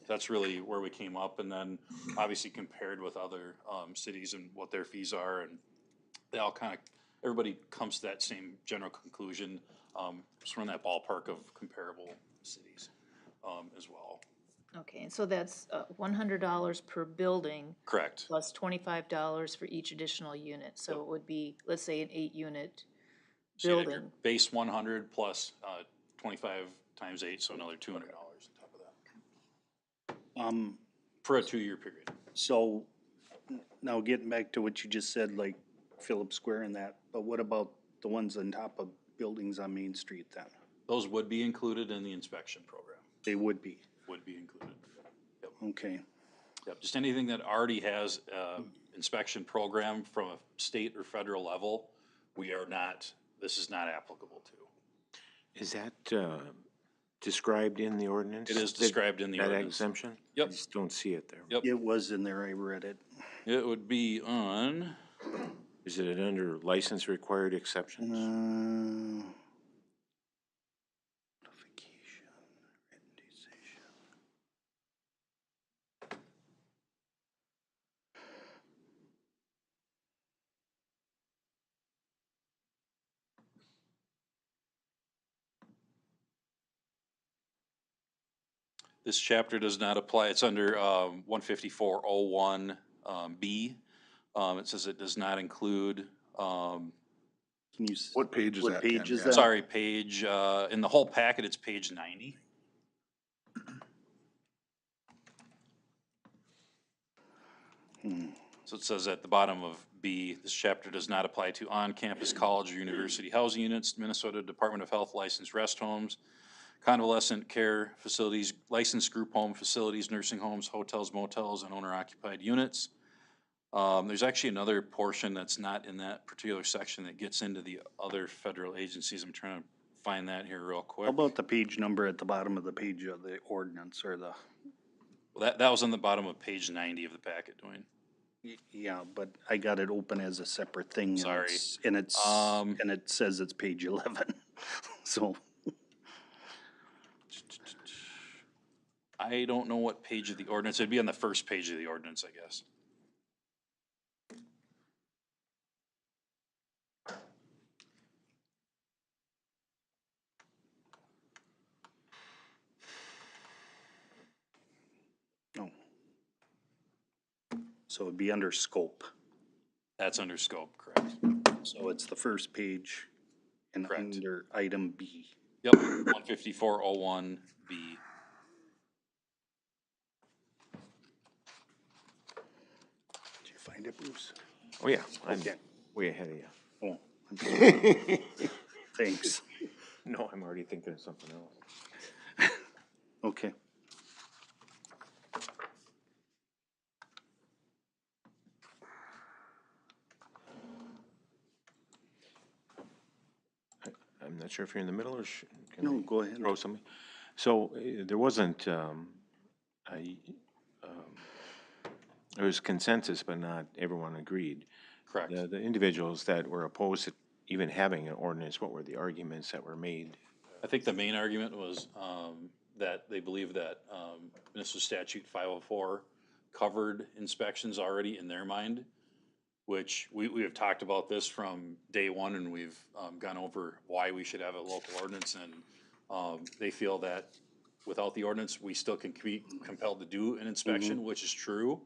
That's really where we came up, and then obviously compared with other cities and what their fees are, and they all kind of, everybody comes to that same general conclusion, just from that ballpark of comparable cities as well. Okay, and so that's $100 per building Correct. plus $25 for each additional unit. So it would be, let's say, an 8-unit So you have your building. base 100 plus 25 times 8, so another $200 on top of that. For a 2-year period. So now getting back to what you just said, like Phillips Square and that, but what about the ones on top of buildings on Main Street then? Those would be included in the inspection program. They would be, Would be included. okay. Yep, just anything that already has inspection program from a state or federal level, we are not, this is not applicable to. Is that described in the ordinance? It is described in the That ordinance. exemption? Yep. I just don't see it there. Yep, It was in there, I read it. it would be on, Is it under license required exceptions? Notification, written decision. this chapter does not apply, it's under 15401 B. It says it does not include, Can you? What page is What that, page Ken? is Yeah. that? sorry, page, in the whole packet, it's page 90. So it says at the bottom of B, this chapter does not apply to on-campus college or university housing units, Minnesota Department of Health licensed rest homes, convalescent care facilities, licensed group home facilities, nursing homes, hotels, motels, and owner-occupied units. There's actually another portion that's not in that particular section that gets into the other federal agencies. I'm trying to find that here real quick. How about the page number at the bottom of the page of the ordinance or the, Well, that was on the bottom of page 90 of the packet, Dwayne. yeah, but I got it open as a separate thing. and Sorry. And it says it's page 11, so. I don't know what page of the ordinance, it'd be on the first page of the ordinance, I guess. No. So it'd be under scope. That's under scope, correct? So it's the first page and Correct. under item B. Yep, 15401B. Did you find it, Bruce? Oh, yeah, I'm Okay. way ahead of you. Oh, I'm sorry. Thanks. No, I'm already thinking of something else. Okay. I'm not sure if you're in the middle or can No, I go ahead. throw something? So there wasn't, there was consensus, but not everyone agreed. Correct. The individuals that were opposed to even having an ordinance, what were the arguments that were made? I think the main argument was that they believe that Minnesota Statute 504 covered inspections already in their mind, which we have talked about this from day one, and we've gone over why we should have a local ordinance, and they feel that without the ordinance, we still can be compelled to do an inspection, which is true.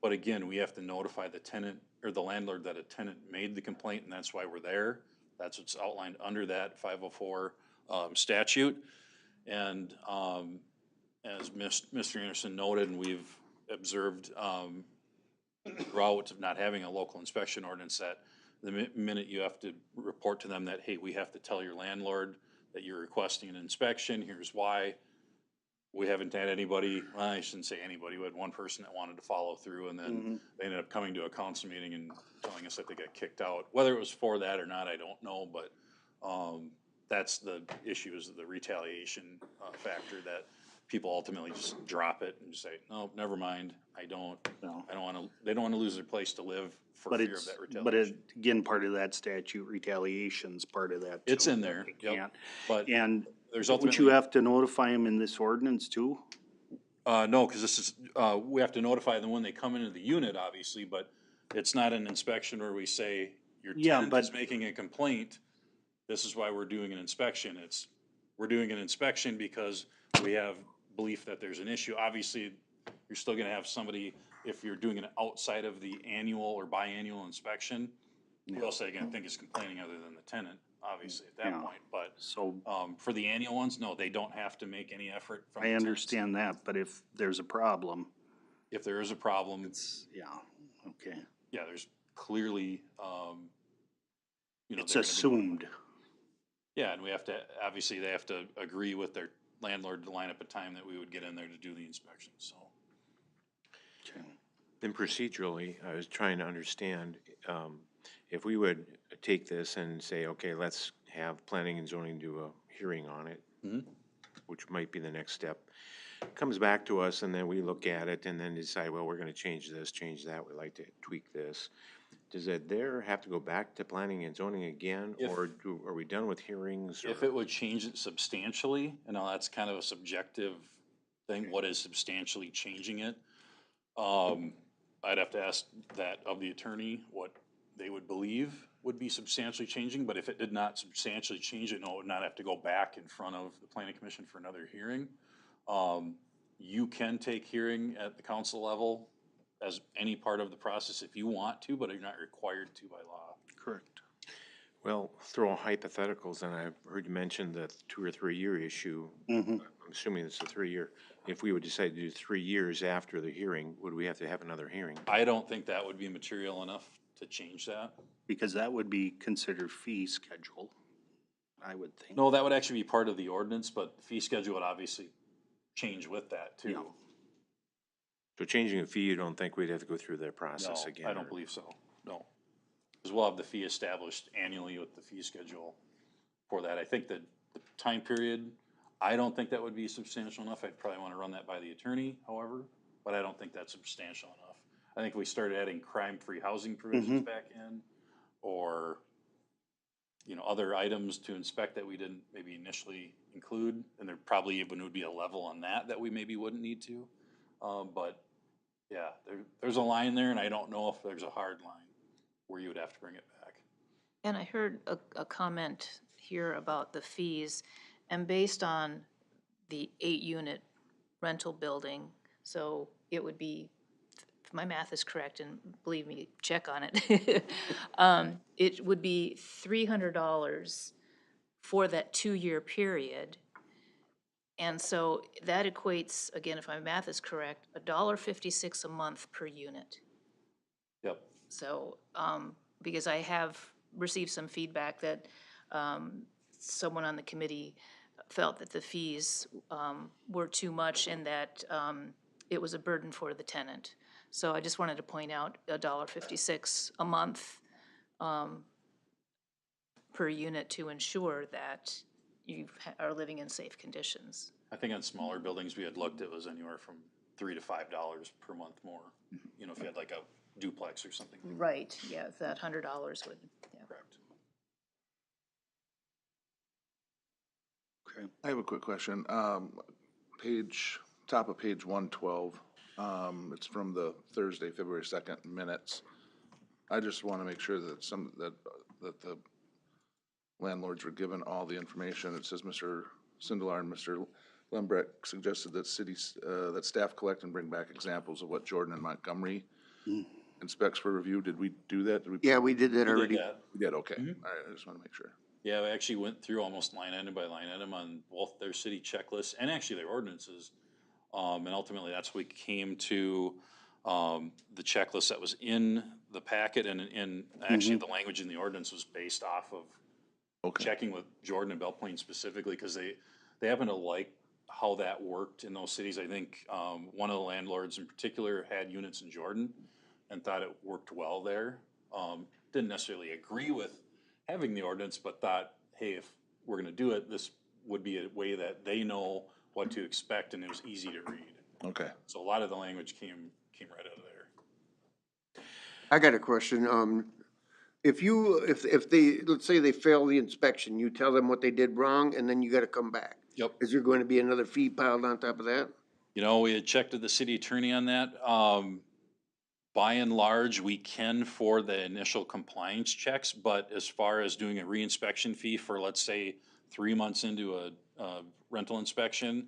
But again, we have to notify the tenant or the landlord that a tenant made the complaint, and that's why we're there. That's what's outlined under that 504 statute. And as Mr. Anderson noted, and we've observed throughout not having a local inspection ordinance, that the minute you have to report to them that, hey, we have to tell your landlord that you're requesting an inspection, here's why. We haven't had anybody, well, I shouldn't say anybody, we had one person that wanted to follow through, and then they ended up coming to a council meeting and telling us that they got kicked out. Whether it was for that or not, I don't know, but that's the issue, is the retaliation factor, that people ultimately just drop it and just say, no, never mind, I don't No. wanna, they don't wanna lose their place to live for But fear of it's, that but it, retaliation. again, part of that statute, retaliation's part of that too. It's in there, They yep, can't. but And there's don't you ultimately, have to notify them in this ordinance too? no, cause this is, we have to notify them when they come into the unit, obviously, but it's not an inspection where we say, your Yeah, tenant but- is making a complaint, this is why we're doing an inspection. It's, we're doing an inspection because we have belief that there's an issue. Obviously, you're still gonna have somebody, if you're doing it outside of the annual or biannual inspection, who else are you gonna think is complaining other than the tenant, obviously, at that Yeah. point, but, So for the annual ones, no, they don't have to make any effort from the I tenants. understand that, but if there's a problem, If there is a problem, it's, yeah, okay. yeah, there's clearly, you know, It's they're gonna be assumed. Yeah, and we have to, obviously, they have to agree with their landlord to line up a time that we would get in there to do the inspection, so. Okay. Then procedurally, I was trying to understand, if we would take this and say, okay, let's have planning and zoning do a hearing on it, Mhm. which might be the next step, comes back to us and then we look at it and then decide, well, we're gonna change this, change that, we'd like to tweak this. Does it there have to go back to planning and zoning again, If- or are we done with hearings? If or- it would change it substantially, and now that's kind of a subjective thing, what is substantially changing it? I'd have to ask that of the attorney, what they would believe would be substantially changing, but if it did not substantially change it, no, it would not have to go back in front of the planning commission for another hearing. You can take hearing at the council level as any part of the process if you want to, but you're not required to by law. Correct. Well, throw hypotheticals, and I've heard you mention the 2 or 3 year issue. Mm-hmm. I'm assuming it's a 3 year. If we would decide to do 3 years after the hearing, would we have to have another hearing? I don't think that would be material enough to change that. Because that would be considered fee schedule, I would think. No, that would actually be part of the ordinance, but the fee schedule would obviously change with that Yeah. too. So changing a fee, you don't think we'd have to go through that No, process again? I don't believe so, no. Because we'll have the fee established annually with the fee schedule for that. I think that the time period, I don't think that would be substantial enough. I'd probably want to run that by the attorney, however, but I don't think that's substantial enough. I think if we started adding crime-free housing provisions back in, or, you know, other items to inspect that we didn't maybe initially include, and there probably even would be a level on that we maybe wouldn't need to. But, yeah, there's a line there, and I don't know if there's a hard line where you would have to bring it back. And I heard a comment here about the fees, and based on the 8-unit rental building, so it would be, if my math is correct, and believe me, check on it, it would be $300 for that 2-year period. And so that equates, again, if my math is correct, $1.56 a month per unit. Yep. So, because I have received some feedback that someone on the committee felt that the fees were too much and that it was a burden for the tenant. So I just wanted to point out $1.56 a month per unit to ensure that you are living in safe conditions. I think on smaller buildings, we had looked, it was anywhere from $3 to $5 per month more. You know, if you had like a duplex or something. Right, yeah, that $100 would, yeah. Correct. Okay. I have a quick question. Top of page 112, it's from the Thursday, February 2nd minutes. I just want to make sure that that the landlords were given all the information. It says Mr. Sindelar and Mr. Lembrecht suggested that that staff collect and bring back examples of what Jordan and Montgomery inspects for review. Did we do that? Yeah, we did that We did already. that. We did, okay. All right, I just want to make sure. Yeah, we actually went through almost line item by line item on both their city checklists and actually their ordinances. And ultimately, that's what we came to, the checklist that was in the packet, and actually the language in the ordinance was based off of Okay. checking with Jordan and Belle Plaine specifically, because they happen to like how that worked in those cities. I think, one of the landlords in particular had units in Jordan and thought it worked well there. Didn't necessarily agree with having the ordinance, but thought, hey, if we're gonna do it, this would be a way that they know what to expect, and it was easy to read. Okay. So a lot of the language came right out of there. I got a question. If they, let's say they fail the inspection, you tell them what they did wrong and then you gotta come back. Yep. Is there going to be another fee piled on top of that? You know, we had checked with the city attorney on that. By and large, we can for the initial compliance checks, but as far as doing a reinspection fee for, let's say, 3 months into a rental inspection,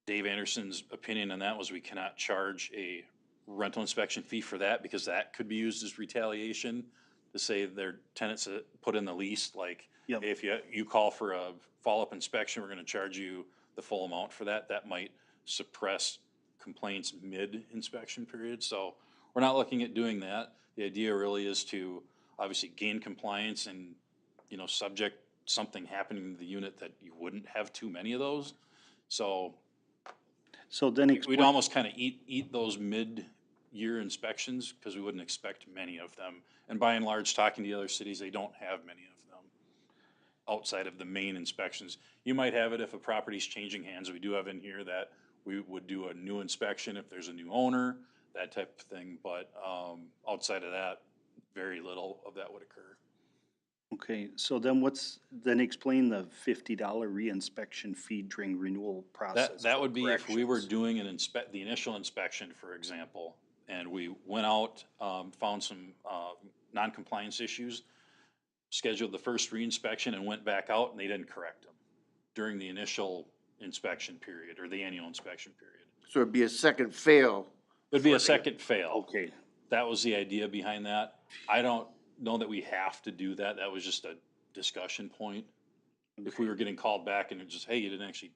Dave Anderson's opinion on that was we cannot charge a rental inspection fee for that because that could be used as retaliation to say their tenants put in the lease, like, Yep. if you call for a follow-up inspection, we're gonna charge you the full amount for that. That might suppress complaints mid-inspection period, so we're not looking at doing that. The idea really is to obviously gain compliance and, you know, subject something happening to the unit that you wouldn't have too many of those. So So then we'd explain, almost kind of eat those mid-year inspections because we wouldn't expect many of them. And by and large, talking to the other cities, they don't have many of them outside of the main inspections. You might have it if a property's changing hands. We do have in here that we would do a new inspection if there's a new owner, that type of thing. But outside of that, very little of that would occur. okay, so then explain the $50 reinspection fee during renewal process. That for would be if we were corrections. doing the initial inspection, for example, and we went out, found some non-compliance issues, scheduled the first reinspection and went back out and they didn't correct them during the initial inspection period or the annual inspection period. So it'd be a second fail. It'd be a second fail. Okay, That was the idea behind that. I don't know that we have to do that. That was just a discussion point. If we were getting called back and it just, hey, you didn't actually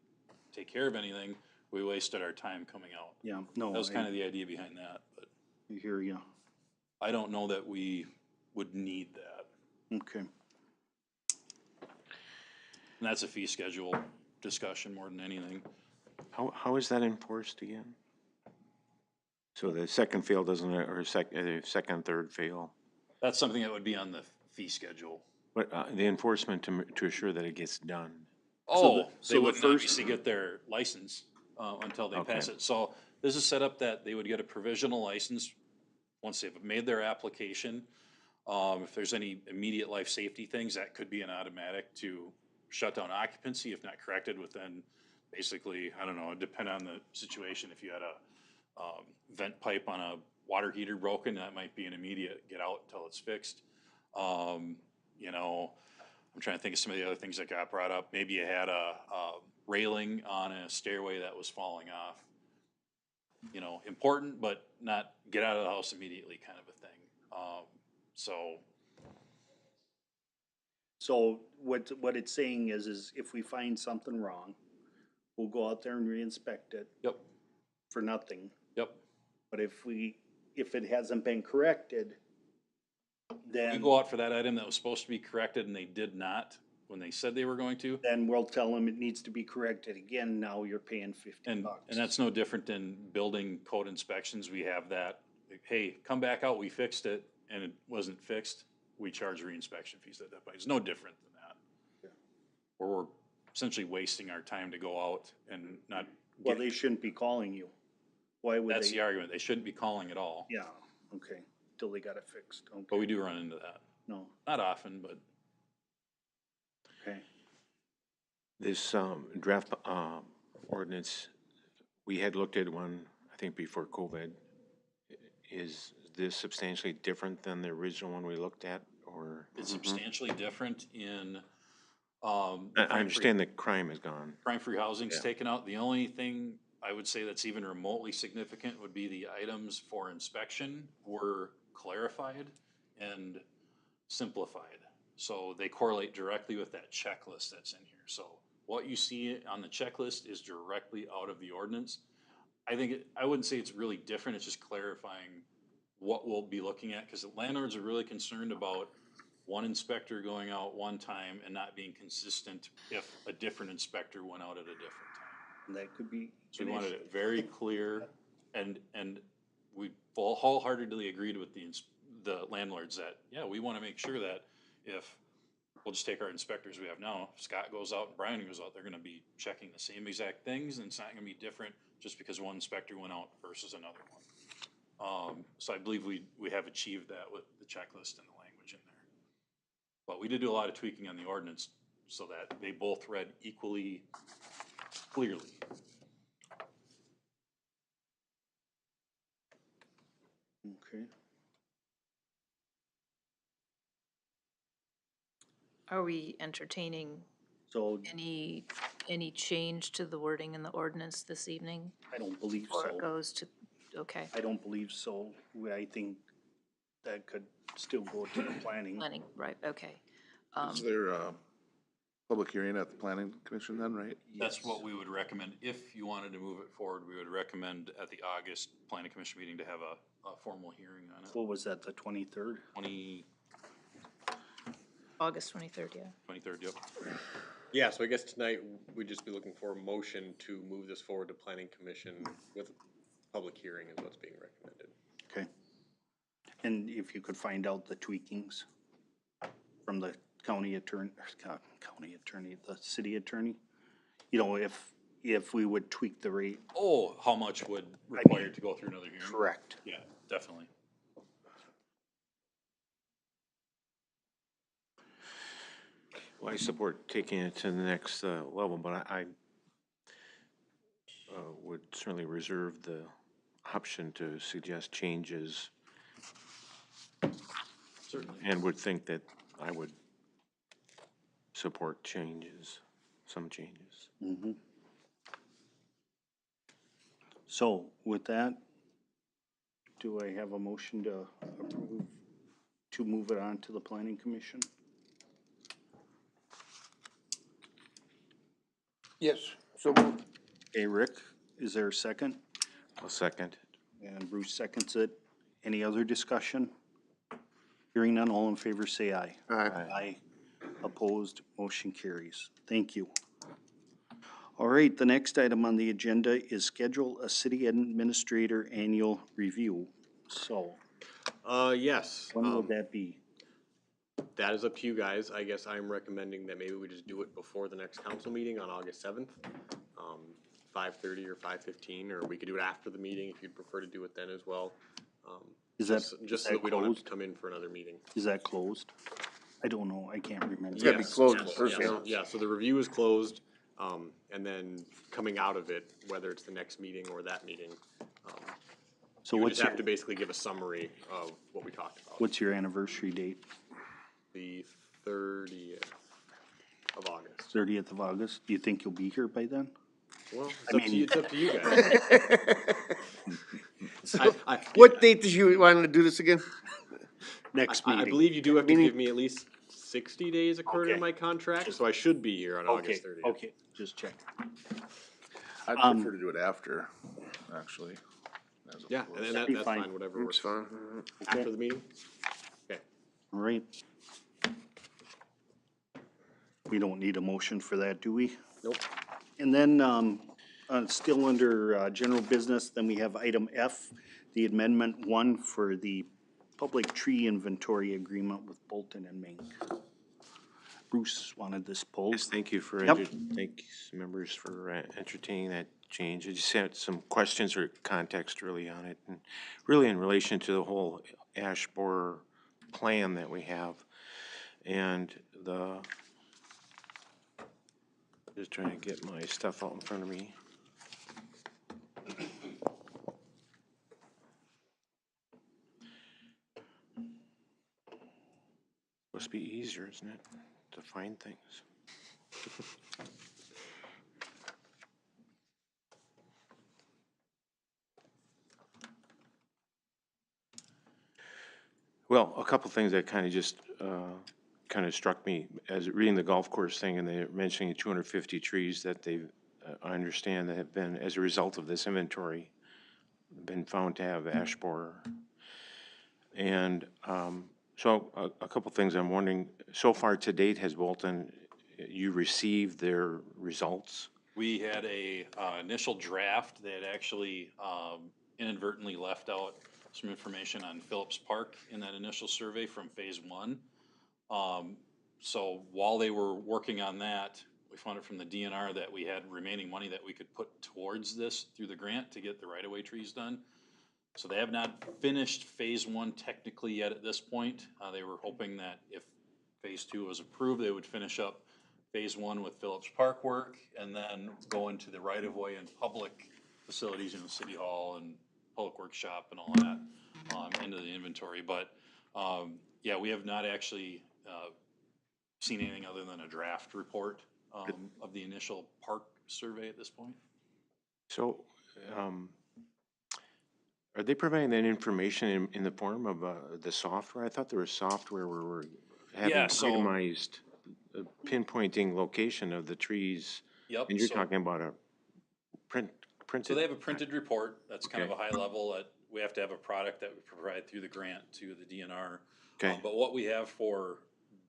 take care of anything, we wasted our time coming out. yeah, no, That was kind I of the idea behind that, but hear you. I don't know that we would need that. Okay, And that's a fee schedule discussion more than anything. How is that enforced again? So the second fail doesn't, or second, third fail? That's something that would be on the fee schedule. But the enforcement to assure that it gets done? Oh, so they the wouldn't first- obviously get their license until they pass Okay. it. So this is set up that they would get a provisional license once they've made their application. If there's any immediate life safety things, that could be an automatic to shut down occupancy if not corrected within, basically, I don't know, it'd depend on the situation. If you had a vent pipe on a water heater broken, that might be an immediate get out until it's fixed. You know, I'm trying to think of some of the other things that got brought up. Maybe you had a railing on a stairway that was falling off. You know, important, but not get out of the house immediately kind of a thing. so what it's saying is if we find something wrong, we'll go out there and reinspect it Yep, for nothing. yep. But if it hasn't been corrected, We then, go out for that item that was supposed to be corrected and they did not when they said they were going to. then we'll tell them it needs to be corrected again, now you're paying $50. And that's no different than building code inspections. We have that, like, hey, come back out, we fixed it, and it wasn't fixed, we charge reinspection fees at that point. It's no different than that. Yeah. Or we're essentially wasting our time to go out and not Well, get, they shouldn't be calling you. Why would that's they? the argument. They shouldn't be calling at all. Yeah, okay, till they got it fixed, But okay, we do run into that. no, Not often, but okay. This draft ordinance, we had looked at one, I think before COVID. Is this substantially different than the original one we looked at, or? it's substantially different in, I understand that crime is gone. crime-free housing's Yeah. taken out. The only thing I would say that's even remotely significant would be the items for inspection were clarified and simplified. So they correlate directly with that checklist that's in here. So what you see on the checklist is directly out of the ordinance. I wouldn't say it's really different, it's just clarifying what we'll be looking at, because the landlords are really concerned about one inspector going out one time and not being consistent if a different inspector went out at a different time. And that could be. So we an wanted issue. it very clear, and we wholeheartedly agreed with the landlords that, yeah, we wanna make sure that if we'll just take our inspectors we have now. If Scott goes out and Brian goes out, they're gonna be checking the same exact things, and it's not gonna be different just because one inspector went out versus another one. So I believe we have achieved that with the checklist and the language in there. But we did do a lot of tweaking on the ordinance so that they both read equally clearly. Okay. Are we entertaining So any change to the wording in the ordinance this evening? I don't believe Before it so. goes to, okay, I don't believe so. I think that could still go to the planning. planning, right, okay. Is there a public hearing at the planning commission then, right? That's what we would recommend. If you wanted to move it forward, we would recommend at the August planning commission meeting to have a formal hearing on it. What was that, the 23rd? August 23rd, yeah. 23rd, yep. Yeah, so I guess tonight we'd just be looking for a motion to move this forward to planning commission with a public hearing is what's being recommended. Okay. And if you could find out the tweakings from the county attorney, the city attorney, you know, if we would tweak the rate. Oh, how much would require to go through another hearing? Correct. Yeah, definitely. Well, I support taking it to the next level, but I would certainly reserve the option to suggest changes Certainly. and would think that I would support changes, some changes. Mm-hmm. So with that, do I have a motion to approve, to move it on to the planning commission? Yes, so moved. Okay, Rick, is there a second? I'll second. And Bruce seconds it. Any other discussion? Hearing none, all in favor say aye. Aye. Aye. Opposed, motion carries. Thank you. All right, the next item on the agenda is schedule a city administrator annual review. So, Yes. when would that be? That is up to you guys. I guess I'm recommending that maybe we just do it before the next council meeting on August 7th. 5:30 or 5:15, or we could do it after the meeting if you'd prefer to do it then as well. Is that, Just so that we don't have to come in for another meeting. is that closed? I don't know, I can't remember. It's gotta be Yes, closed yes, first, yes. yeah. Yeah, so the review is closed, and then coming out of it, whether it's the next meeting or that meeting, So we what's just have your, to basically give a summary of what we talked about. what's your anniversary date? The 30th of August. 30th of August? Do you think you'll be here by then? Well, I mean- it's up to you guys. I- What date did you want to do this again? Next I meeting? believe you do have to Meaning- give me at least 60 days according to Okay. my contract, so I should be here on Okay, August 30th. okay, just check. I'd prefer to do it after, actually. as Yeah, opposed- and then That'd be that's fine. fine, whatever It's works. fine. After the meeting? Okay. All right. We don't need a motion for that, do we? Nope. And then, still under, general business, then we have item F, the amendment 1 for the public tree inventory agreement with Bolton and Mink. Bruce wanted this pulled. Yes, thank you for, Yep. thanks members for entertaining that change. I just had some questions or context really on it, and really in relation to the whole ash borer plan that we have. And just trying to get my stuff out in front of me. Must be easier, isn't it, to find things? Well, a couple things that kind of just, kind of struck me as reading the golf course thing, and they're mentioning 250 trees that they've, I understand that have been, as a result of this inventory, been found to have ash borer. And so a couple things I'm wondering, so far to date, has Bolton, you received their results? We had a initial draft. They had actually inadvertently left out some information on Phillips Park in that initial survey from phase 1. So while they were working on that, we found it from the DNR that we had remaining money that we could put towards this through the grant to get the right-of-way trees done. So they have not finished phase one technically yet at this point. They were hoping that if phase two was approved, they would finish up phase one with Phillips Park work and then go into the right-of-way and public facilities, you know, City Hall and Public Works Shop and all that, into the inventory. But, yeah, we have not actually, seen anything other than a draft report, of the initial park survey at this point. So, are they providing that information in the form of the software? I thought there was software where we're having Yeah, so- itemized pinpointing location of the trees. Yep. And you're so- talking about a printed. So they have a printed report that's kind of a Okay. high level that we have to have a product that we provide through the grant to the DNR. Okay. But what we have for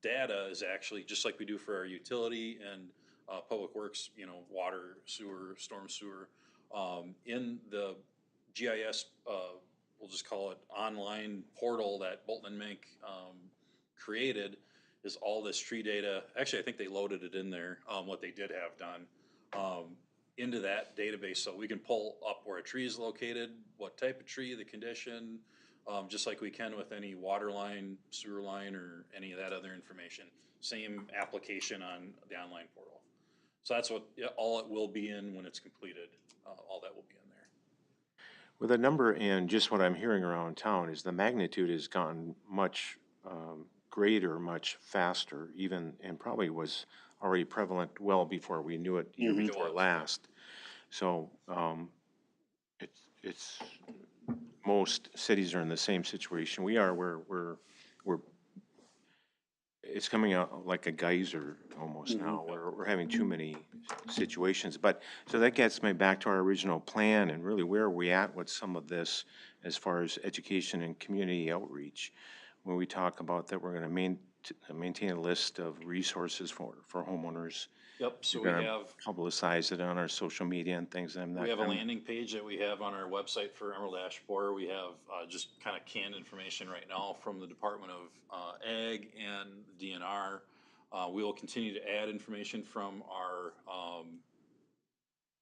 data is actually just like we do for our utility and public works, you know, water, sewer, storm sewer. In the GIS, we'll just call it online portal that Bolton and Mink created is all this tree data. Actually, I think they loaded it in there, what they did have done. Into that database, so we can pull up where a tree is located, what type of tree, the condition, just like we can with any water line, sewer line, or any of that other information. Same application on the online portal. So that's what, all it will be in when it's completed, all that will be in there. With a number and just what I'm hearing around town is the magnitude has gotten much greater, much faster, even, and probably was already prevalent well before we knew it, year before It was, last. So, it's, most cities are in the same situation we are, where we're, it's coming out like a geyser almost now, where we're having too many situations. But, so that gets me back to our original plan and really where are we at with some of this as far as education and community outreach. When we talk about that, we're gonna maintain a list of resources for homeowners. Yep, so We're we gonna have, publicize it on our social media and things and that. we have a landing page that we have on our website for Emerald Ash Borer. We have just kind of canned information right now from the Department of Ag and DNR. We will continue to add information from our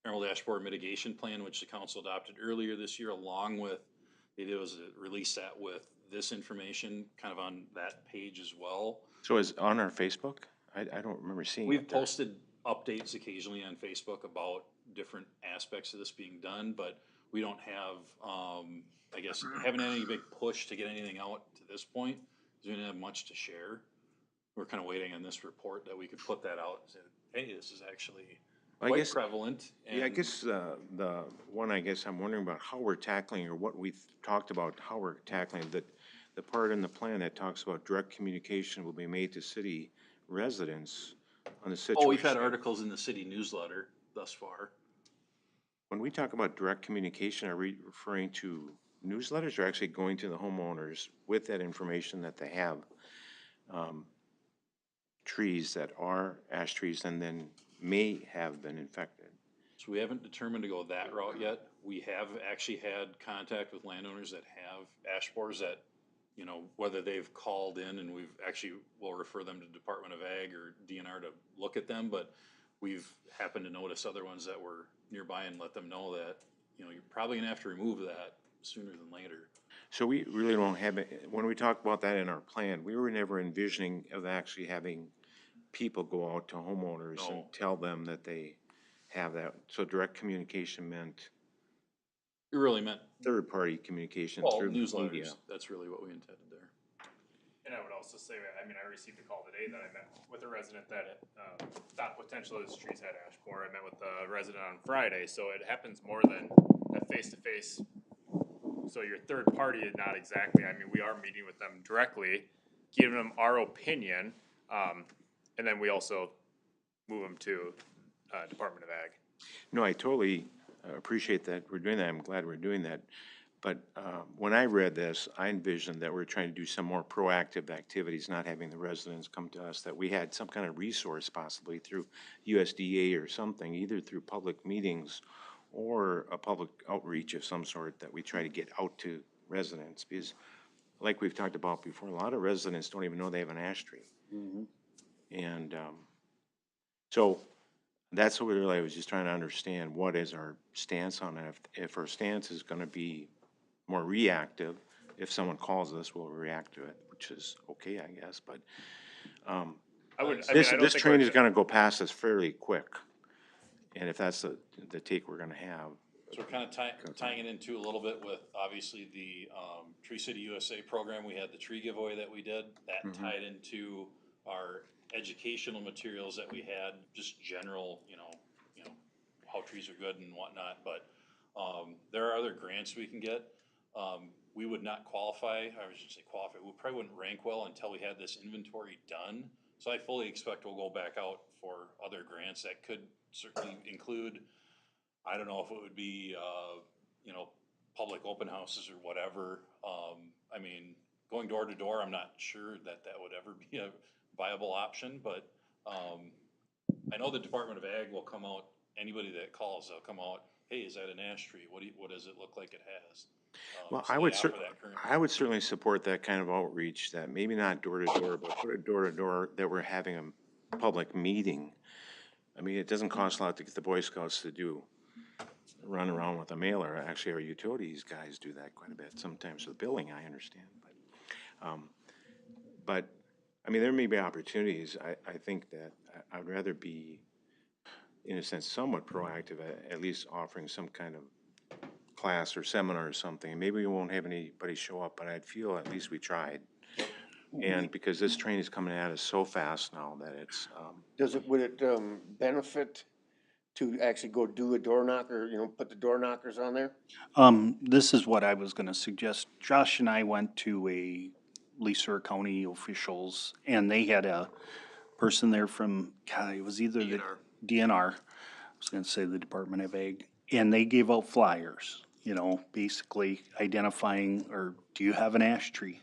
Emerald Ash Borer mitigation plan, which the council adopted earlier this year, along with, it was a release that with this information kind of on that page as well. So is on our Facebook? I don't remember seeing it We've there. posted updates occasionally on Facebook about different aspects of this being done, but we don't have, I guess, haven't had any big push to get anything out to this point, because we didn't have much to share. We're kind of waiting on this report that we could put that out and say, hey, this is actually I quite guess- prevalent. Yeah, I and- guess the one I guess I'm wondering about how we're tackling, or what we've talked about, how we're tackling the part in the plan that talks about direct communication will be made to city residents on the situation. Oh, we've had articles in the city newsletter thus far. When we talk about direct communication, are we referring to newsletters or actually going to the homeowners with that information that they have? Trees that are ash trees and then may have been infected. So we haven't determined to go that route yet. We have actually had contact with landowners that have ash borers that, you know, whether they've called in and we've actually, will refer them to Department of Ag or DNR to look at them, but we've happened to notice other ones that were nearby and let them know that, you know, you're probably gonna have to remove that sooner than later. So we really don't have, when we talk about that in our plan, we were never envisioning of actually having people go out to homeowners and No. tell them that they have that. So direct communication meant It really meant, third-party communication well, through the media. newsletters, that's really what we intended there. And I would also say, I mean, I received a call today that I met with a resident that thought potential his trees had ash borer. I met with a resident on Friday, so it happens more than that face-to-face. So your third party is not exactly, I mean, we are meeting with them directly, giving them our opinion, and then we also move them to Department of Ag. No, I totally appreciate that we're doing that. I'm glad we're doing that. But when I read this, I envisioned that we're trying to do some more proactive activities, not having the residents come to us, that we had some kind of resource possibly through USDA or something, either through public meetings or a public outreach of some sort that we try to get out to residents. Because like we've talked about before, a lot of residents don't even know they have an ash tree. And, so that's what really, I was just trying to understand, what is our stance on it? If our stance is gonna be more reactive, if someone calls us, we'll react to it, which is okay, I guess, but, I mean, I don't this think train we're is gonna go past us fairly quick. And if that's the take we're gonna have, So we're kind of tying it into a little bit with, obviously, the, Tree City USA program. We had the tree giveaway that we did. That tied into our educational materials that we had, just general, how trees are good and whatnot. But, there are other grants we can get. We would not qualify, I should say qualify, we probably wouldn't rank well until we had this inventory done. So I fully expect we'll go back out for other grants that could certainly include, I don't know if it would be, public open houses or whatever. I mean, going door to door, I'm not sure that would ever be a viable option, but, I know the Department of Ag will come out, anybody that calls, they'll come out, hey, is that an ash tree? What does it look like it has? well, So I they would offer that currently. I would certainly support that kind of outreach, that maybe not door to door, but put it door to door, that we're having a public meeting. I mean, it doesn't cost a lot to get the Boy Scouts to run around with a mailer. Actually, our utilities guys do that quite a bit, sometimes with billing, I understand, but, I mean, there may be opportunities. I think that I'd rather be, in a sense, somewhat proactive, at least offering some kind of class or seminar or something. And maybe we won't have anybody show up, but I'd feel at least we tried. And because this train is coming at us so fast now that it's, Would it benefit to actually go do a door knocker, put the door knockers on there? This is what I was gonna suggest. Josh and I went to a Leesburg County officials, and they had a person there from, God, it was either the DNR, I was gonna say the Department of Ag, and they gave out flyers, basically identifying, or do you have an ash tree?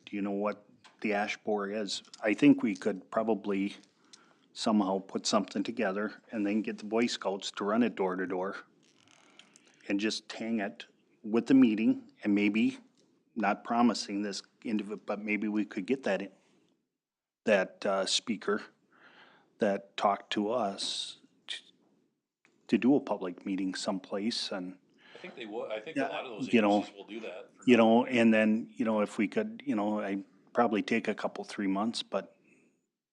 Do you know what the ash borer is? I think we could probably somehow put something together and then get the Boy Scouts to run it door to door and just hang it with the meeting, and maybe, not promising this but maybe we could get that speaker that talked to us to do a public meeting someplace, and, I think they would, I think a lot of those you know, agencies will do that. For and then, if we could, I probably take a couple, 3 months, but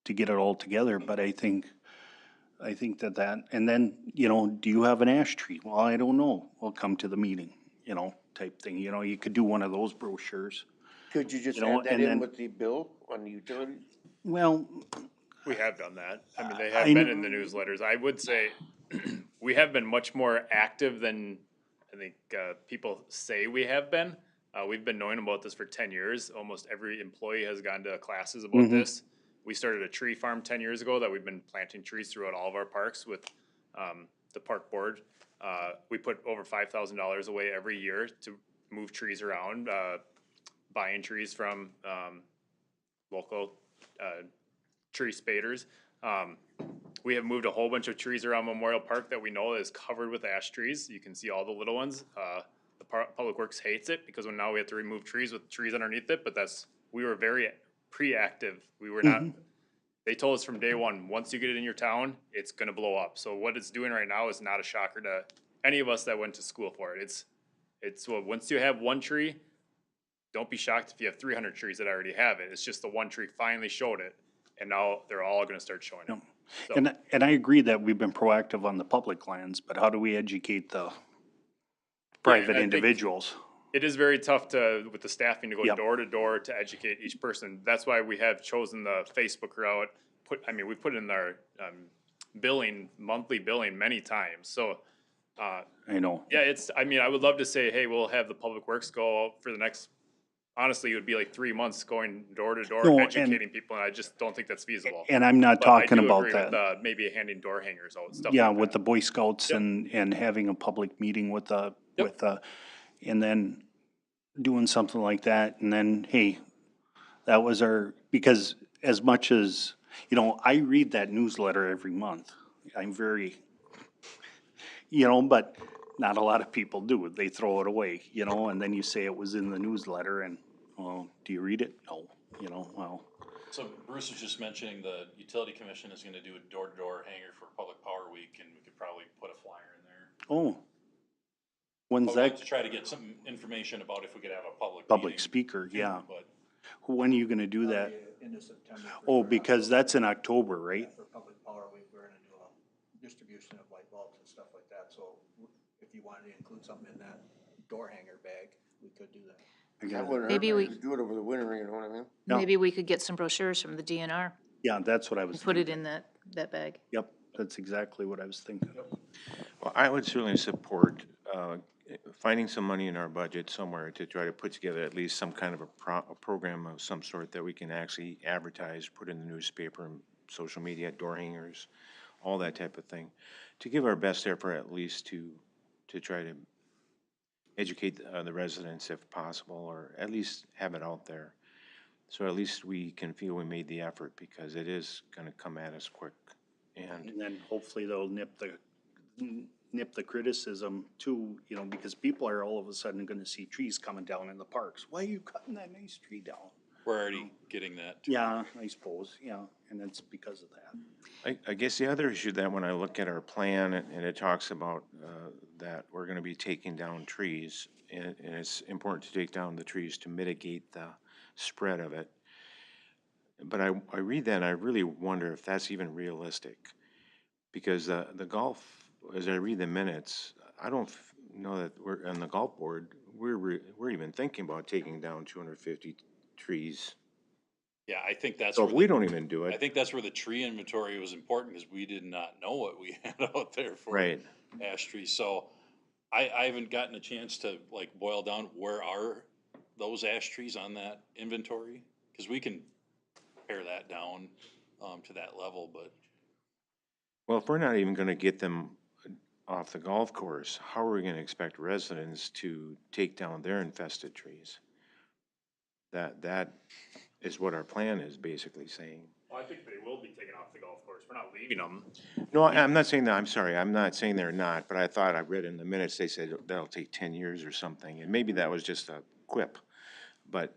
to get it all together, but I think that, and then, do you have an ash tree? Well, I don't know. Well, come to the meeting, type thing. You could do one of those brochures. Could you just You know, add that and in then- with the bill on the utility? Well, We have done that. I mean, they have I been kn- in the newsletters. I would say we have been much more active than I think people say we have been. We've been knowing about this for 10 years. Almost every employee has gone to classes about this. We started a tree farm 10 years ago that we've been planting trees throughout all of our parks with the park board. We put over $5,000 away every year to move trees around, buying trees from local tree spaders. We have moved a whole bunch of trees around Memorial Park that we know is covered with ash trees. You can see all the little ones. The Public Works hates it because now we have to remove trees with trees underneath it, but we were very pre-active. We were not, they told us from day one, once you get it in your town, it's gonna blow up. So what it's doing right now is not a shocker to any of us that went to school for it. Once you have one tree, don't be shocked if you have 300 trees that already have it. It's just the one tree finally showed it, and now they're all gonna start showing it. So, and I agree that we've been proactive on the public lands, but how do we educate the private I think- individuals? it is very tough with the staffing to go Yep. door to door to educate each person. That's why we have chosen the Facebook route. We put in our monthly billing many times. So, I know. yeah, I would love to say, hey, we'll have the Public Works go out for the next, honestly, it would be like 3 months going door to door, No, educating people, and I just don't think that's feasible. And I'm not But I talking do about agree that. with, maybe handing door hangers out, stuff Yeah, like with that. the Boy Scouts Yep. and having a public meeting with Yep. and then doing something like that, and then, hey, that was because as much as, I read that newsletter every month. I'm very, but not a lot of people do. They throw it away, and then you say it was in the newsletter and, well, do you read it? No, well, So Bruce was just mentioning the utility commission is gonna do a door-to-door hanger for Public Power Week, and we could probably put a flyer in there. Oh. When's I'd like that? to try to get some information about if we could have a public Public meeting, speaker, yeah. but When are you gonna do that? Into September. Oh, because that's in October, right? For Public Power Week, we're gonna do a distribution of light bulbs and stuff like that, so if you wanted to include something in that door hanger bag, we could do that. I That got it. wouldn't hurt, Maybe man. we- Just do it over the winter, you know what I mean? Yeah. Maybe we could get some brochures from the DNR Yeah, that's what I was and put it thinking. in that bag. Yep, that's exactly what I was thinking. Well, I would certainly support finding some money in our budget somewhere to try to put together at least some kind of a program of some sort that we can actually advertise, put in the newspaper and social media, door hangers, all that type of thing, to give our best effort at least to try to educate the residents if possible, or at least have it out there. So at least we can feel we made the effort, because it is gonna come at us quick. And And then hopefully they'll nip the criticism too, you know, because people are all of a sudden gonna see trees coming down in the parks. Why are you cutting that nice tree down? we're already getting that. Yeah, I suppose, yeah, and it's because of that. I guess the other issue that when I look at our plan and it talks about that we're gonna be taking down trees, and it's important to take down the trees to mitigate the spread of it. But I read that and I really wonder if that's even realistic. Because the golf, as I read the minutes, I don't know that we're, on the golf board, we're even thinking about taking down 250 trees. Yeah, I think that's So where if we the, don't even do I it, think that's where the tree inventory was important, because we did not know what we had out there for right, ash trees. So I haven't gotten a chance to like boil down where are those ash trees on that inventory? Because we can pare that down to that level, but well, if we're not even gonna get them off the golf course, how are we gonna expect residents to take down their infested trees? That is what our plan is basically saying. Well, I think they will be taken off the golf course. We're not leaving them. No, I'm not saying that, I'm sorry, I'm not saying they're not, but I thought I read in the minutes, they said that'll take 10 years or something, and maybe that was just a quip, but,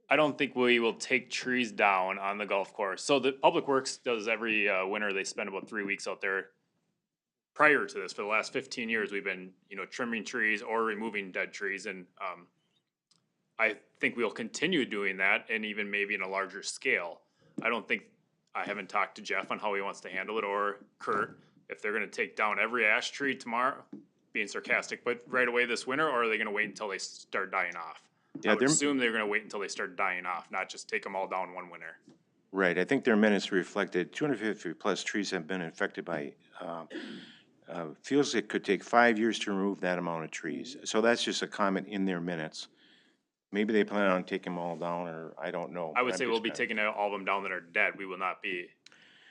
I don't think we will take trees down on the golf course. So the Public Works does every winter, they spend about 3 weeks out there. Prior to this, for the last 15 years, we've been, trimming trees or removing dead trees, and I think we'll continue doing that, and even maybe in a larger scale. I haven't talked to Jeff on how he wants to handle it, or Kurt, if they're gonna take down every ash tree tomorrow, being sarcastic, but right away this winter, or are they gonna wait until they start dying off? Yeah, I would they're- assume they're gonna wait until they start dying off, not just take them all down one winter. right, I think their minutes reflected 250 plus trees have been infected by, feels it could take 5 years to remove that amount of trees. So that's just a comment in their minutes. Maybe they plan on taking them all down, or I don't know. I would but say I'm we'll just be kinda- taking all of them down that are dead. We will not be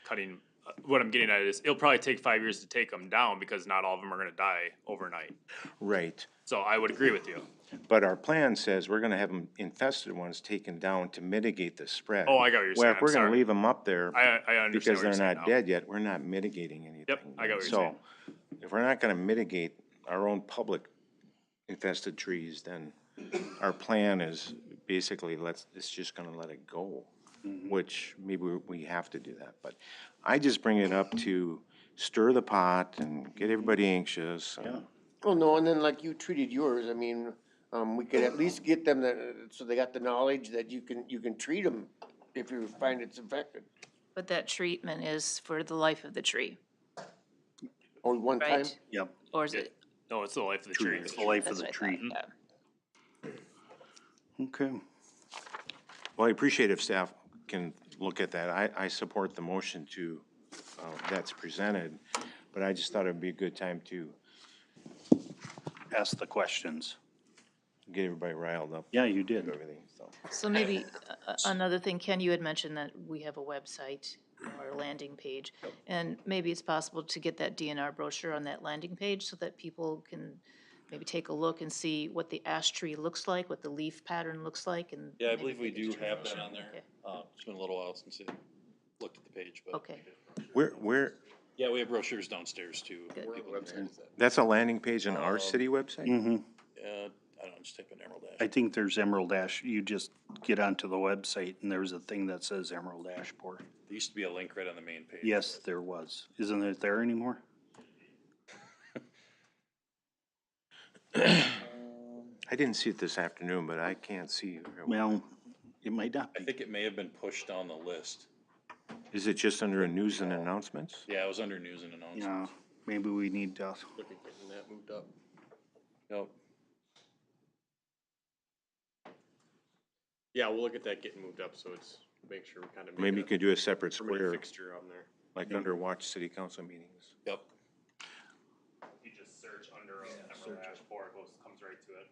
cutting. What I'm getting at is it'll probably take 5 years to take them down, because not all of them are gonna die overnight. Right, So I would agree with you. but our plan says we're gonna have them infested ones taken down to mitigate the spread. Oh, I got what you're saying. Well, if I'm we're gonna sorry. leave them up there I understand because what you're they're saying not now. dead yet, we're not mitigating anything. Yep, I got what you're So, saying. if we're not gonna mitigate our own public infested trees, then our plan is basically it's just gonna let it go, which maybe we have to do that, but I just bring it up to stir the pot and get everybody anxious. Yeah. Well, no, and then like you treated yours, I mean, we could at least get them that, so they got the knowledge that you can treat them if you find it's infected. But that treatment is for the life of the tree, Only one time? right? Yep, Or is it? No, it's the life of the tree. it's the life of That's the what I tree. thought, yeah. Okay, Well, I appreciate if staff can look at that. I support the motion to, that's presented, but I just thought it'd be a good time to ask the questions. get everybody riled up. Yeah, you with did. everything, so. So maybe another thing, Ken, you had mentioned that we have a website or a landing page. And maybe it's possible to get that DNR brochure on that landing page so that people can maybe take a look and see what the ash tree looks like, what the leaf pattern looks like, and. yeah, I maybe believe we take do have that determination. on there. Okay. It's been a little while since I looked at the page, but. Okay. Where, Yeah, we have brochures downstairs too. Good. People can access that. that's a landing page on our city website? Mm-hmm. I don't know, just type in Emerald Ash. I think there's Emerald Ash, you just get onto the website and there's a thing that says Emerald Ash Borer. There used to be a link right on the main page. Yes, there was. Isn't it there anymore? I didn't see it this afternoon, but I can't see. Well, it might not I be. think it may have been pushed down the list. Is it just under news and announcements? Yeah, it was under news and Yeah, announcements. maybe we need to, Look at getting that moved up. Yep. Yeah, we'll look at that getting moved up, so it's, make sure we kind of. Maybe you could do a separate permanent square, fixture on there. like under watch city council meetings. Yep. You just search under Emerald Ash Borer, comes right to it.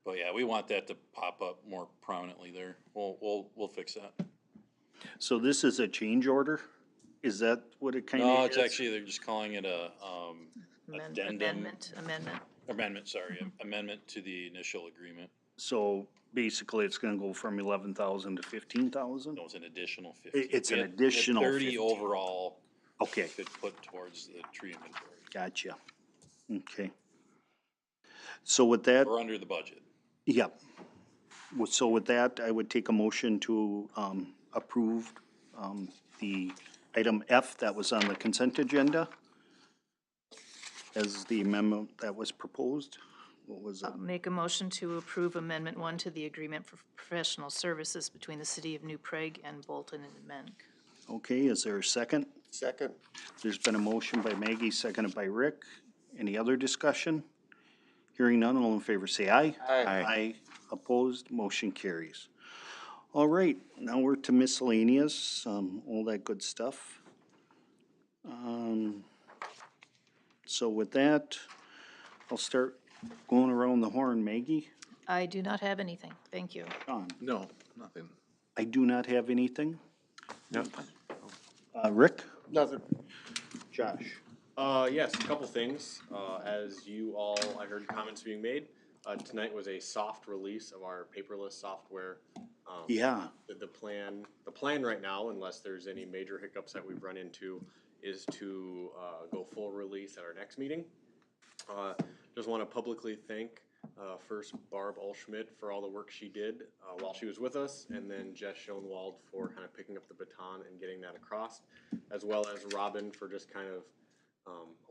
But yeah, we want that to pop up more prominently there. We'll fix that. so this is a change order? Is that what it kind of is? No, it's actually, they're just calling it a, addendum. Amendment. Amendment to the initial agreement. So basically it's gonna go from 11,000 to 15,000? No, it's an additional 50. It's an We had additional 30 50. overall Okay, could put towards the tree inventory. gotcha. Okay. So with that, We're under the budget. yep. So with that, I would take a motion to approve the item F that was on the consent agenda as the amendment that was proposed. What was it? Make a motion to approve Amendment 1 to the agreement for professional services between the City of New Prague and Bolton and Menk. Okay, is there a second? Second. There's been a motion by Maggie, seconded by Rick. Any other discussion? Hearing none, all in favor say aye. Aye. Aye. Opposed, motion carries. All right, now we're to miscellaneous, all that good stuff. So with that, I'll start going around the horn. Maggie? I do not have anything. Thank you. John? No, nothing. I do not have anything. No, Rick? Nothing. Josh? Yes, a couple things. As you all, I heard comments being made. Tonight was a soft release of our paperless software. Yeah, The plan right now, unless there's any major hiccups that we've run into, is to go full release at our next meeting. Just want to publicly thank first Barb Ulschmidt for all the work she did while she was with us, and then Jess Schoenwald for kind of picking up the baton and getting that across, as well as Robin for just kind of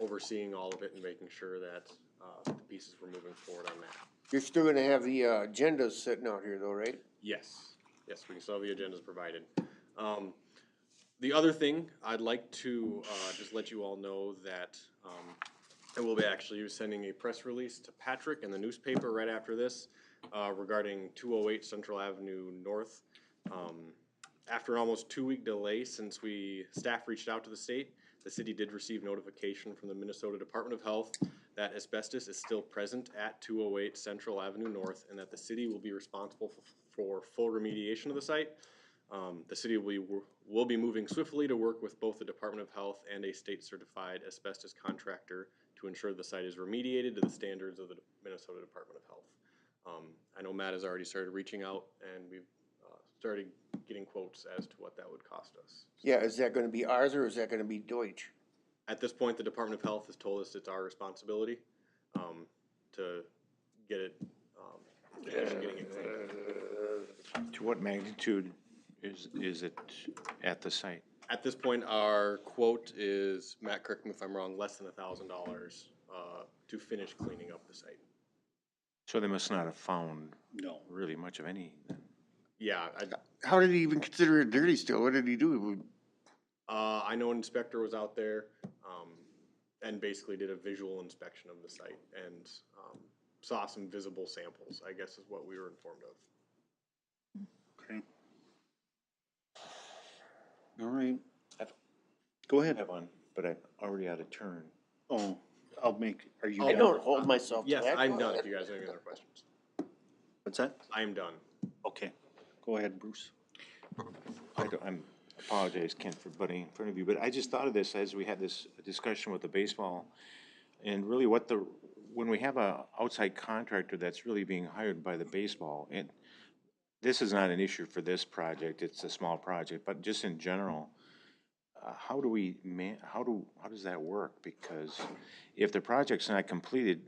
overseeing all of it and making sure that the pieces were moving forward on that. You're still gonna have the agendas sitting out here though, right? Yes, we can still have the agendas provided. The other thing, I'd like to just let you all know that I will be actually sending a press release to Patrick and the newspaper right after this regarding 208 Central Avenue North. After an almost 2-week delay since staff reached out to the state, the city did receive notification from the Minnesota Department of Health that asbestos is still present at 208 Central Avenue North and that the city will be responsible for full remediation of the site. The city will be moving swiftly to work with both the Department of Health and a state-certified asbestos contractor to ensure the site is remediated to the standards of the Minnesota Department of Health. I know Matt has already started reaching out and we've started getting quotes as to what that would cost us. Yeah, is that gonna be ours or is that gonna be Deutsch? At this point, the Department of Health has told us it's our responsibility to get it, finish getting it cleaned. to what magnitude is it at the site? At this point, our quote is, Matt, correct me if I'm wrong, less than $1,000 to finish cleaning up the site. So they must not have found no. really much of any. Yeah, How did he even consider it dirty still? What did he do? I know an inspector was out there and basically did a visual inspection of the site and saw some visible samples, I guess is what we were informed of. Okay. All right. Go I ahead. have one, but I'm already out of turn. Oh, are you I done? don't hold myself to Yes, that. I'm done if you guys have any other questions. What's that? I'm done. Okay, go ahead, Bruce. I'm apologize, Ken, for butting in front of you, but I just thought of this as we had this discussion with the baseball. And really when we have a outside contractor that's really being hired by the baseball, and this is not an issue for this project, it's a small project, but just in general, how does that work? Because if the project's not completed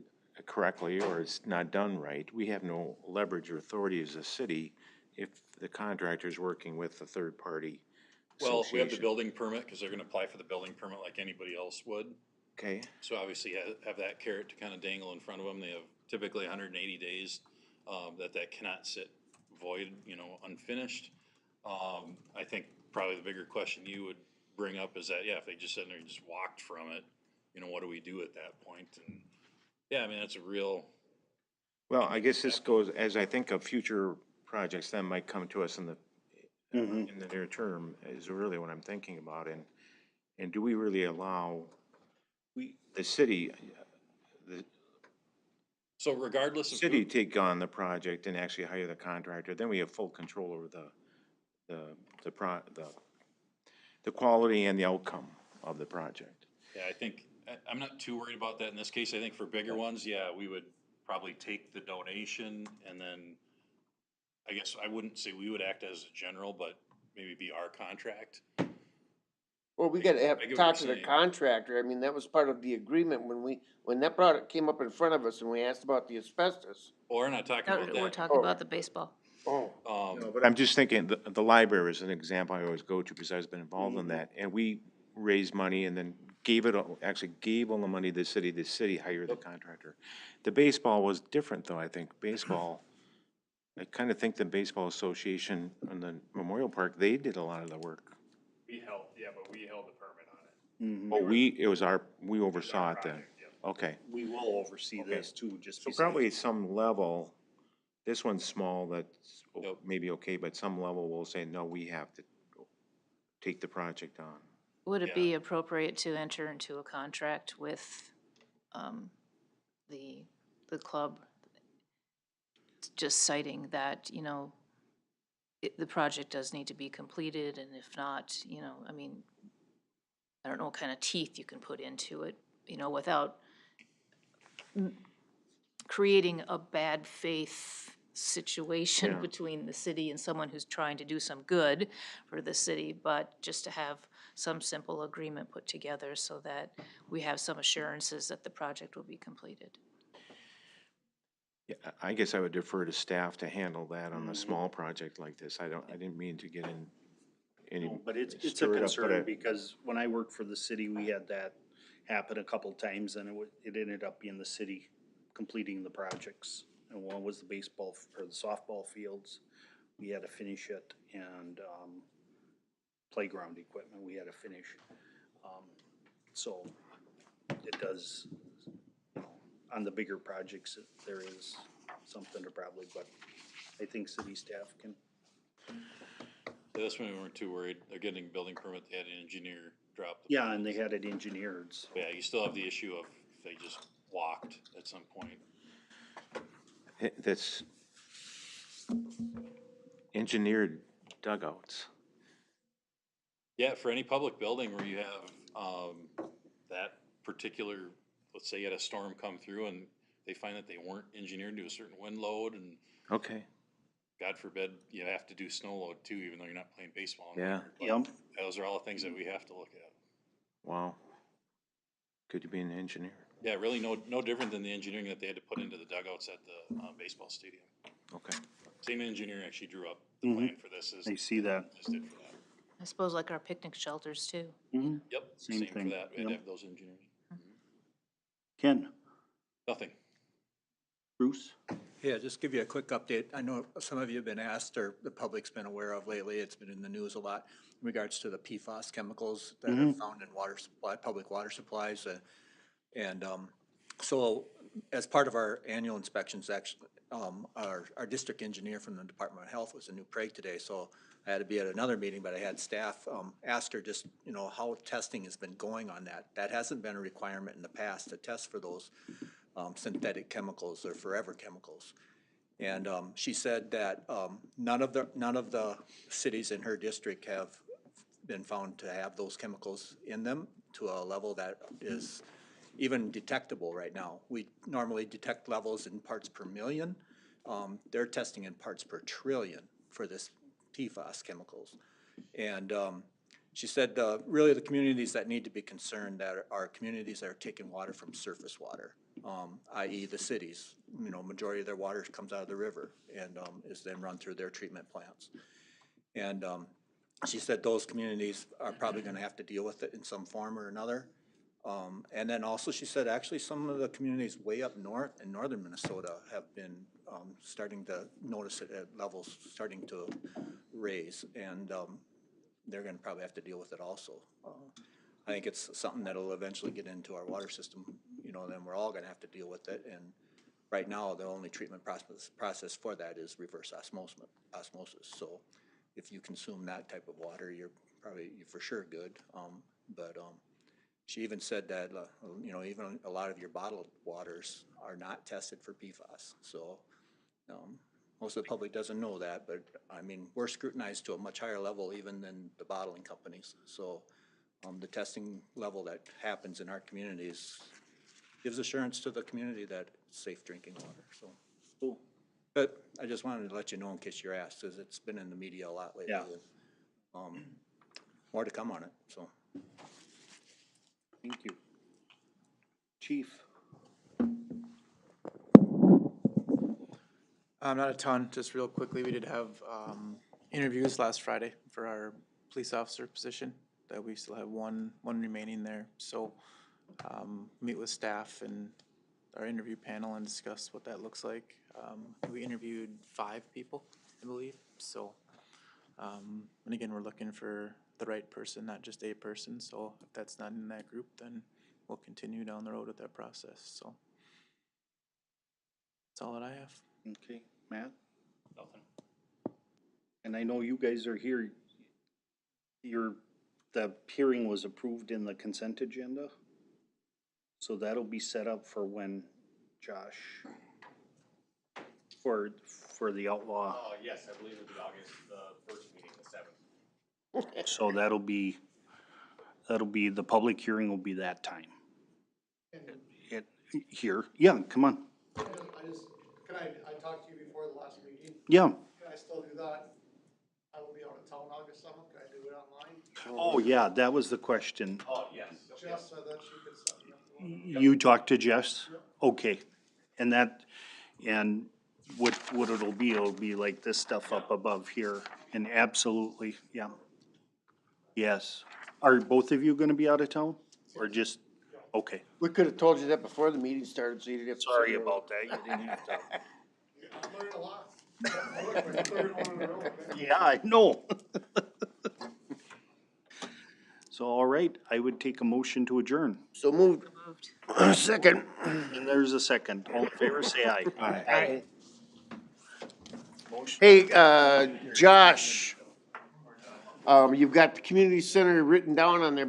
correctly or it's not done right, we have no leverage or authority as a city if the contractor's working with a third-party Well, we have the association? building permit, cause they're gonna apply for the building permit like anybody else would. Okay, So obviously have that carrot to kind of dangle in front of them. They have typically 180 days, that cannot sit void, unfinished. I think probably the bigger question you would bring up is that, yeah, if they just sat there and just walked from it, what do we do at that point? And yeah, I mean, that's a real, well, I guess this goes, as I think of future projects that might come to us in the near term, is really what I'm thinking about, and do we really allow the city so regardless of. city take on the project and actually hire the contractor? Then we have full control over the quality and the outcome of the project. Yeah, I think, I'm not too worried about that in this case. I think for bigger ones, yeah, we would probably take the donation and then, I guess I wouldn't say we would act as a general, but maybe be our contract. Well, we gotta I get what talk you're to the saying. contractor. I mean, that was part of the agreement when that product came up in front of us and we asked about the asbestos. Or we're not talking about We're that. talking about the baseball. Oh. No, but I'm just thinking, the library is an example I always go to because I've been involved in that, and we raised money and then actually gave all the money to the city hired the contractor. The baseball was different, though, I think. Baseball, I kind of think the baseball association and the Memorial Park, they did a lot of the work. We held the permit on it. Oh, we oversaw it then? project, yep. Okay. We will oversee this too, just So besides. probably at some level, this one's small, that's Yep. maybe okay, but some level we'll say, no, we have to take the project on. Would it Yeah. be appropriate to enter into a contract with the club, just citing that, the project does need to be completed, and if not, I mean, I don't know what kind of teeth you can put into it, without creating a bad faith situation Yeah. between the city and someone who's trying to do some good for the city, but just to have some simple agreement put together so that we have some assurances that the project will be completed. Yeah, I guess I would defer to staff to handle that on a small project like this. I didn't mean to get in any. No, but it's a stir it up, but concern because when I worked for the city, we had that happen a couple times and it ended up being the city completing the projects. And one was the baseball or the softball fields, we had to finish it, and, playground equipment, we had to finish. So it does, on the bigger projects, there is something to probably, but I think city staff can. This one, we weren't too worried. They're getting a building permit. They had an engineer drop. Yeah, and they had it engineered, so. Yeah, you still have the issue of if they just walked at some point. That's engineered dugouts. Yeah, for any public building where you have, that particular, let's say you had a storm come through and they find that they weren't engineered to a certain wind load, and Okay, God forbid, you have to do snow load too, even though you're not playing baseball. in yeah, winter. Yep. Those are all the things that we have to look at. wow. Could you be an engineer? Yeah, really no different than the engineering that they had to put into the dugouts at the, baseball stadium. Okay. Same engineer actually drew up the plan for this as. I see that. Just did for that. I suppose like our picnic shelters too. Yep, Same same for thing, that. We had to yep. have those engineers. Ken, Nothing. Bruce? Yeah, just give you a quick update. I know some of you have been asked, or the public's been aware of lately, it's been in the news a lot in regards to the PFAS chemicals that are found in water supply, public water supplies. So as part of our annual inspections, actually, our district engineer from the Department of Health was in New Prague today, so I had to be at another meeting, but I had staff ask her just, how testing has been going on that. That hasn't been a requirement in the past to test for those synthetic chemicals or forever chemicals. And she said that none of the cities in her district have been found to have those chemicals in them to a level that is even detectable right now. We normally detect levels in parts per million. They're testing in parts per trillion for this PFAS chemicals. And she said really the communities that need to be concerned that are communities that are taking water from surface water. i.e. the cities. You know, majority of their water comes out of the river and, is then run through their treatment plants. And, she said those communities are probably gonna have to deal with it in some form or another. And then also she said actually some of the communities way up north in northern Minnesota have been, starting to notice it at levels starting to raise, and, they're gonna probably have to deal with it also. I think it's something that'll eventually get into our water system, you know, then we're all gonna have to deal with it, and right now, the only treatment process for that is reverse osmosis, so if you consume that type of water, you're for sure good, but, she even said that, you know, even a lot of your bottled waters are not tested for PFAS, so, most of the public doesn't know that, but, I mean, we're scrutinized to a much higher level even than the bottling companies, so, the testing level that happens in our communities gives assurance to the community that it's safe drinking water, so. Cool. But I just wanted to let you know in case you're asked, because it's been in the media a lot lately. Yeah. And, more to come on it, so. Thank you. Chief? Not a ton, just real quickly, we did have, interviews last Friday for our police officer position, that we still have one remaining there, so, meet with staff and our interview panel and discuss what that looks like. We interviewed 5 people, I believe, so, and again, we're looking for the right person, not just a person, so if that's not in that group, then we'll continue down the road with that process, so. That's all that I have. Okay, Matt? Nothing. And I know you guys are here, the hearing was approved in the consent agenda? So that'll be set up for when, Josh? For the outlaw, Yes, I believe it'll be August, the first meeting, the 7th. so that'll be, the public hearing will be that time. Here, yeah, come on, I talked to you before the last meeting. yeah. Can I still do that? I will be out of town August 7th. Can I do it online? Oh, yeah, that was the question. Oh, yes. Jess said that she could set me up. You talked to Jess? Okay, and what it'll be like this stuff up above here, and absolutely, yeah. Yes. Are both of you gonna be out of town, or just, okay, We could have told you that before the meeting started, so you didn't have to. sorry about that, you didn't have to. I learned a lot. I learned one in a row, okay? Yeah, I know. So, all right, I would take a motion to adjourn, So moved. Moved. Second. and there's a second, all in favor, say aye. Aye. Motion. Hey, Josh, you've got the community center written down on there, but